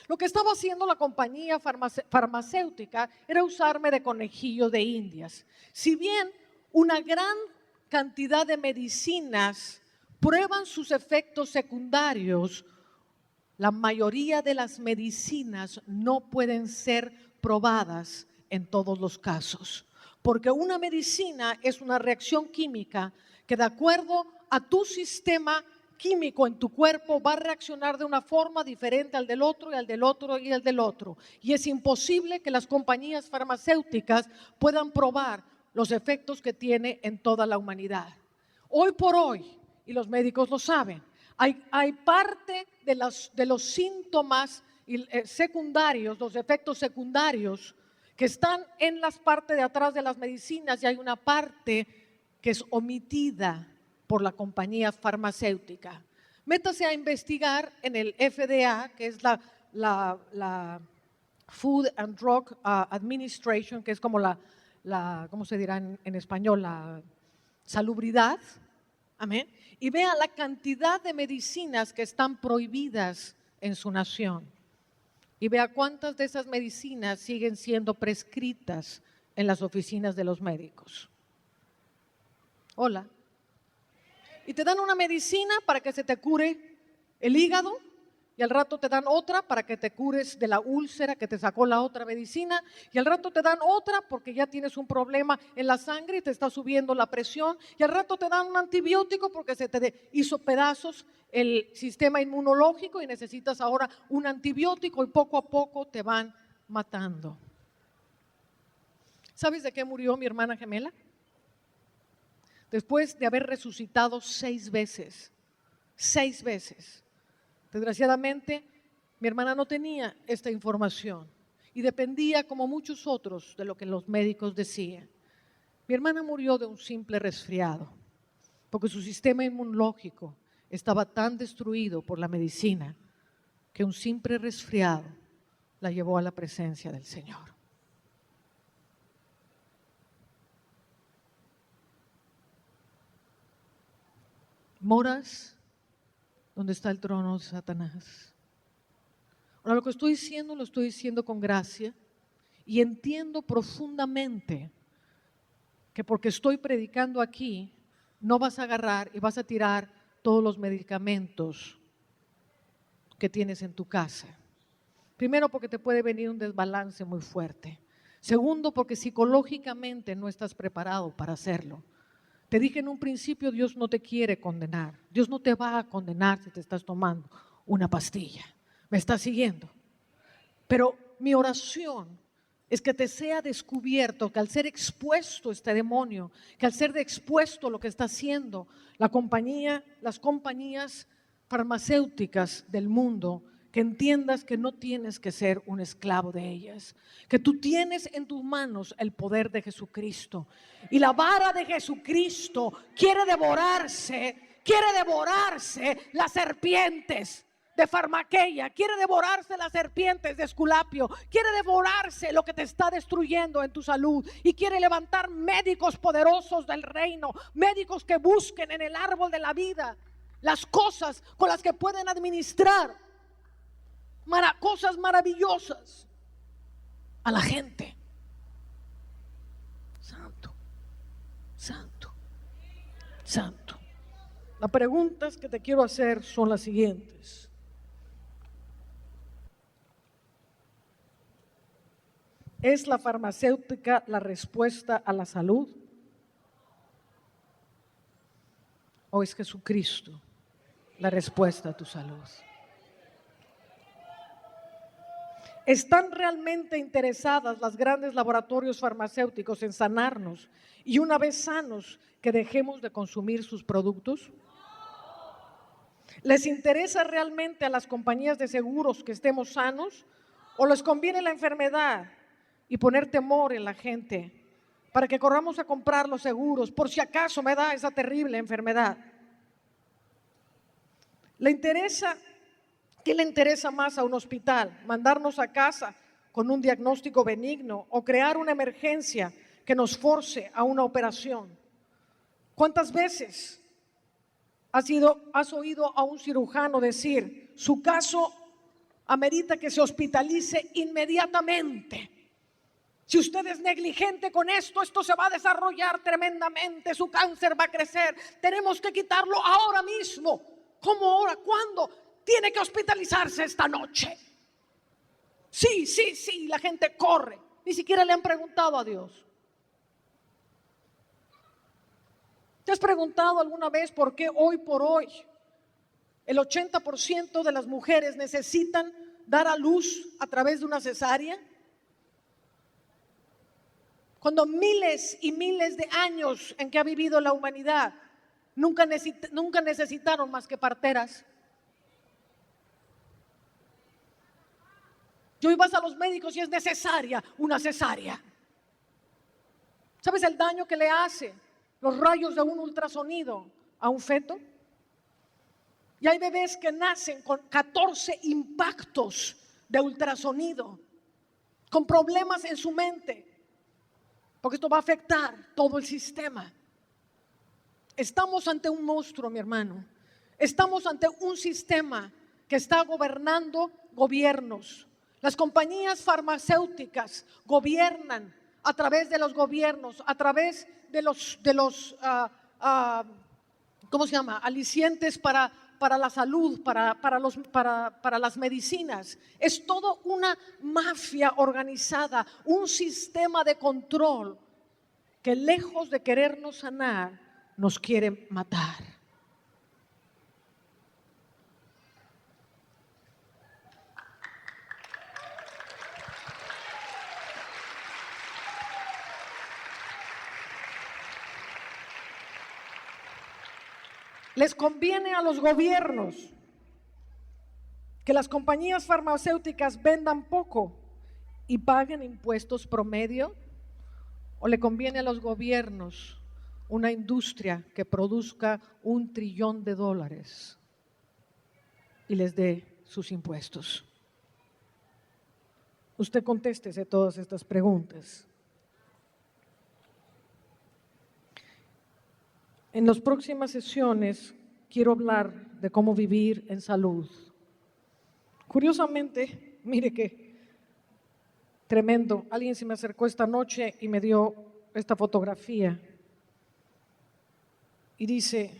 Lo que estaba haciendo la compañía farmacéutica era usarme de conejillo de indias. Si bien una gran cantidad de medicinas prueban sus efectos secundarios, la mayoría de las medicinas no pueden ser probadas en todos los casos. Porque una medicina es una reacción química que, de acuerdo a tu sistema químico en tu cuerpo, va a reaccionar de una forma diferente al del otro y al del otro y al del otro. Y es imposible que las compañías farmacéuticas puedan probar los efectos que tiene en toda la humanidad. Hoy por hoy, y los médicos lo saben, hay parte de los síntomas secundarios, los efectos secundarios, que están en las partes de atrás de las medicinas, y hay una parte que es omitida por la compañía farmacéutica. Métase a investigar en el FDA, que es la Food and Drug Administration, que es como ¿cómo se dirá en español? La salubridad. Amén. Y vea la cantidad de medicinas que están prohibidas en su nación. Y vea cuántas de esas medicinas siguen siendo prescritas en las oficinas de los médicos. Hola. Y te dan una medicina para que se te cure el hígado, y al rato te dan otra para que te cures de la úlcera que te sacó la otra medicina, y al rato te dan otra porque ya tienes un problema en la sangre y te está subiendo la presión, y al rato te dan un antibiótico porque se te hizo pedazos el sistema inmunológico y necesitas ahora un antibiótico, y poco a poco te van matando. ¿Sabes de qué murió mi hermana gemela? Después de haber resucitado 6 veces. 6 veces. Desgraciadamente, mi hermana no tenía esta información y dependía, como muchos otros, de lo que los médicos decían. Mi hermana murió de un simple resfriado, porque su sistema inmunológico estaba tan destruido por la medicina que un simple resfriado la llevó a la presencia del Señor. Moras donde está el trono de Satanás. Ahora, lo que estoy diciendo, lo estoy diciendo con gracia y entiendo profundamente que porque estoy predicando aquí, no vas a agarrar y vas a tirar todos los medicamentos que tienes en tu casa. Primero, porque te puede venir un desbalance muy fuerte. Segundo, porque psicológicamente no estás preparado para hacerlo. Te dije en un principio, Dios no te quiere condenar. Dios no te va a condenar si te estás tomando una pastilla. ¿Me estás siguiendo? Pero mi oración es que te sea descubierto que al ser expuesto este demonio, que al ser expuesto lo que está haciendo las compañías farmacéuticas del mundo, que entiendas que no tienes que ser un esclavo de ellas, que tú tienes en tus manos el poder de Jesucristo. Y la vara de Jesucristo quiere devorarse las serpientes de Farmaqueia, quiere devorarse las serpientes de Esculapio, quiere devorarse lo que te está destruyendo en tu salud y quiere levantar médicos poderosos del reino, médicos que busquen en el árbol de la vida las cosas con las que pueden administrar cosas maravillosas a la gente. Santo, santo, santo. Las preguntas que te quiero hacer son las siguientes. ¿Es la farmacéutica la respuesta a la salud? ¿O es Jesucristo la respuesta a tu salud? ¿Están realmente interesadas las grandes laboratorios farmacéuticos en sanarnos y una vez sanos que dejemos de consumir sus productos? ¿Les interesa realmente a las compañías de seguros que estemos sanos o les conviene la enfermedad y poner temor en la gente para que corramos a comprar los seguros por si acaso me da esa terrible enfermedad? ¿Qué le interesa más a un hospital? ¿Mandarnos a casa con un diagnóstico benigno o crear una emergencia que nos force a una operación? ¿Cuántas veces has oído a un cirujano decir, su caso amerita que se hospitalice inmediatamente? Si usted es negligente con esto se va a desarrollar tremendamente, su cáncer va a crecer, tenemos que quitarlo ahora mismo. ¿Cómo ahora? ¿Cuándo? Tiene que hospitalizarse esta noche. Sí, la gente corre. Ni siquiera le han preguntado a Dios. ¿Te has preguntado alguna vez por qué hoy por hoy el 80% de las mujeres necesitan dar a luz a través de una cesárea? Cuando miles y miles de años en que ha vivido la humanidad, nunca necesitaron más que parteras. Y hoy vas a los médicos y es necesaria una cesárea. ¿Sabes el daño que le hace los rayos de un ultrasonido a un feto? Y hay bebés que nacen con 14 impactos de ultrasonido, con problemas en su mente, porque esto va a afectar todo el sistema. Estamos ante un monstruo, mi hermano. Estamos ante un sistema que está gobernando gobiernos. Las compañías farmacéuticas gobiernan a través de los gobiernos, a través de los ¿cómo se llama? Alicientes para la salud, para las medicinas. Es todo una mafia organizada, un sistema de control que lejos de querernos sanar, nos quiere matar. Les conviene a los gobiernos que las compañías farmacéuticas vendan poco y paguen impuestos promedio, o le conviene a los gobiernos una industria que produzca $1 trillón y les dé sus impuestos. Usted contéstese todas estas preguntas. En las próximas sesiones quiero hablar de cómo vivir en salud. Curiosamente, mire que tremendo, alguien se me acercó esta noche y me dio esta fotografía y dice: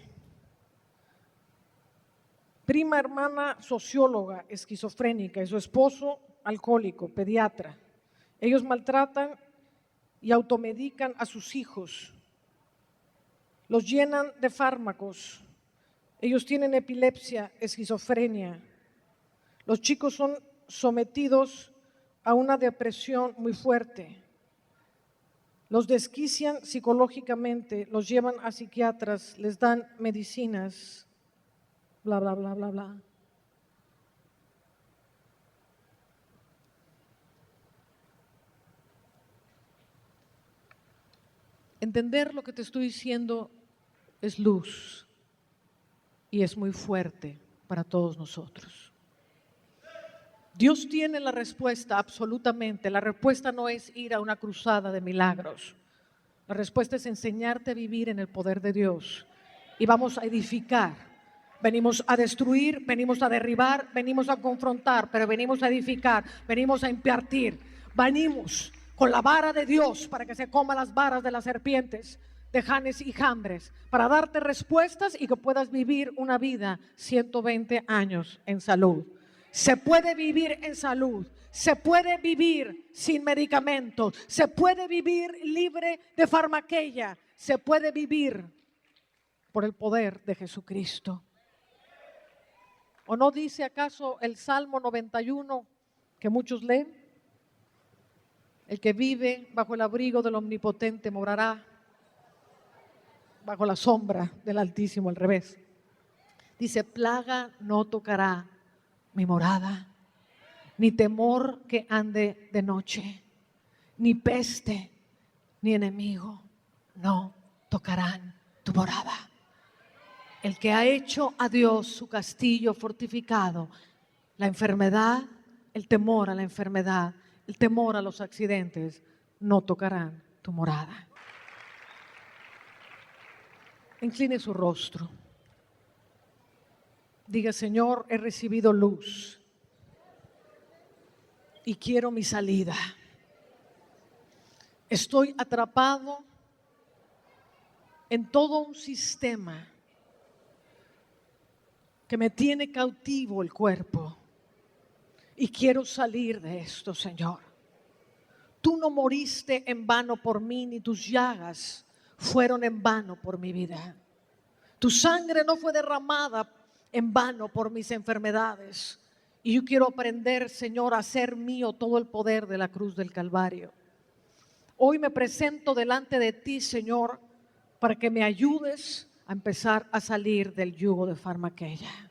prima hermana socióloga, esquizofrénica, y su esposo alcohólico, pediatra. Ellos maltratan y automedican a sus hijos, los llenan de fármacos. Ellos tienen epilepsia, esquizofrenia. Los chicos son sometidos a una depresión muy fuerte. Los desquician psicológicamente, los llevan a psiquiatras, les dan medicinas, bla, bla, bla, bla, bla. Entender lo que te estoy diciendo es luz y es muy fuerte para todos nosotros. Dios tiene la respuesta absolutamente. La respuesta no es ir a una cruzada de milagros. La respuesta es enseñarte a vivir en el poder de Dios. Y vamos a edificar. Venimos a destruir, venimos a derribar, venimos a confrontar, pero venimos a edificar, venimos a impartir. Venimos con la vara de Dios para que se coma las varas de las serpientes, de Janes y Jambres, para darte respuestas y que puedas vivir una vida 120 años en salud. Se puede vivir en salud, se puede vivir sin medicamentos, se puede vivir libre de farmaqueia, se puede vivir por el poder de Jesucristo. ¿O no dice acaso el Salmo 91 que muchos leen? El que vive bajo el abrigo del Omnipotente morará bajo la sombra del Altísimo, al revés. Dice: plaga no tocará mi morada, ni temor que ande de noche, ni peste, ni enemigo no tocarán tu morada. El que ha hecho a Dios su castillo fortificado, la enfermedad, el temor a la enfermedad, el temor a los accidentes, no tocarán tu morada. Incline su rostro. Diga: Señor, he recibido luz y quiero mi salida. Estoy atrapado en todo un sistema que me tiene cautivo el cuerpo y quiero salir de esto, Señor. Tú no moriste en vano por mí, ni tus llagas fueron en vano por mi vida. Tu sangre no fue derramada en vano por mis enfermedades. Y yo quiero aprender, Señor, a hacer mío todo el poder de la cruz del Calvario. Hoy me presento delante de ti, Señor, para que me ayudes a empezar a salir del yugo de farmaqueia.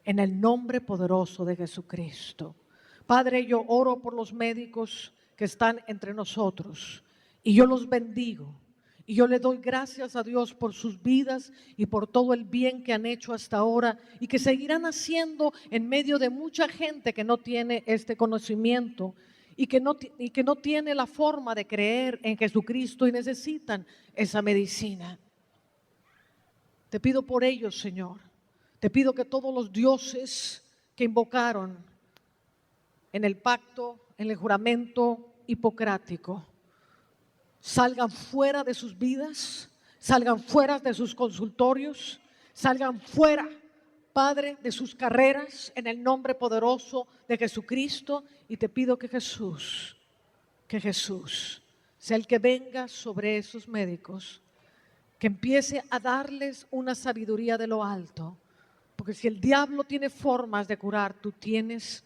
En el nombre poderoso de Jesucristo. Padre, yo oro por los médicos que están entre nosotros y yo los bendigo. Y yo le doy gracias a Dios por sus vidas y por todo el bien que han hecho hasta ahora y que seguirán haciendo en medio de mucha gente que no tiene este conocimiento y que no tiene la forma de creer en Jesucristo y necesitan esa medicina. Te pido por ellos, Señor. Te pido que todos los dioses que invocaron en el pacto, en el juramento hipocrático, salgan fuera de sus vidas, salgan fuera de sus consultorios, salgan fuera, Padre, de sus carreras, en el nombre poderoso de Jesucristo. Y te pido que Jesús sea el que venga sobre esos médicos, que empiece a darles una sabiduría de lo alto. Porque si el diablo tiene formas de curar, tú tienes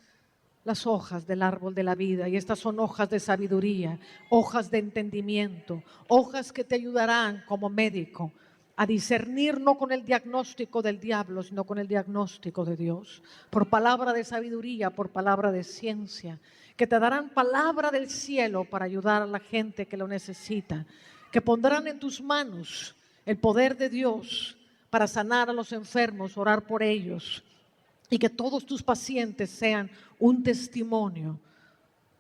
las hojas del árbol de la vida, y estas son hojas de sabiduría, hojas de entendimiento, hojas que te ayudarán como médico a discernir no con el diagnóstico del diablo, sino con el diagnóstico de Dios, por palabra de sabiduría, por palabra de ciencia, que te darán palabra del cielo para ayudar a la gente que lo necesita, que pondrán en tus manos el poder de Dios para sanar a los enfermos, orar por ellos, y que todos tus pacientes sean un testimonio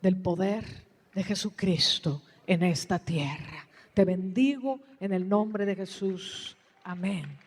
del poder de Jesucristo en esta tierra. Te bendigo en el nombre de Jesús. Amén.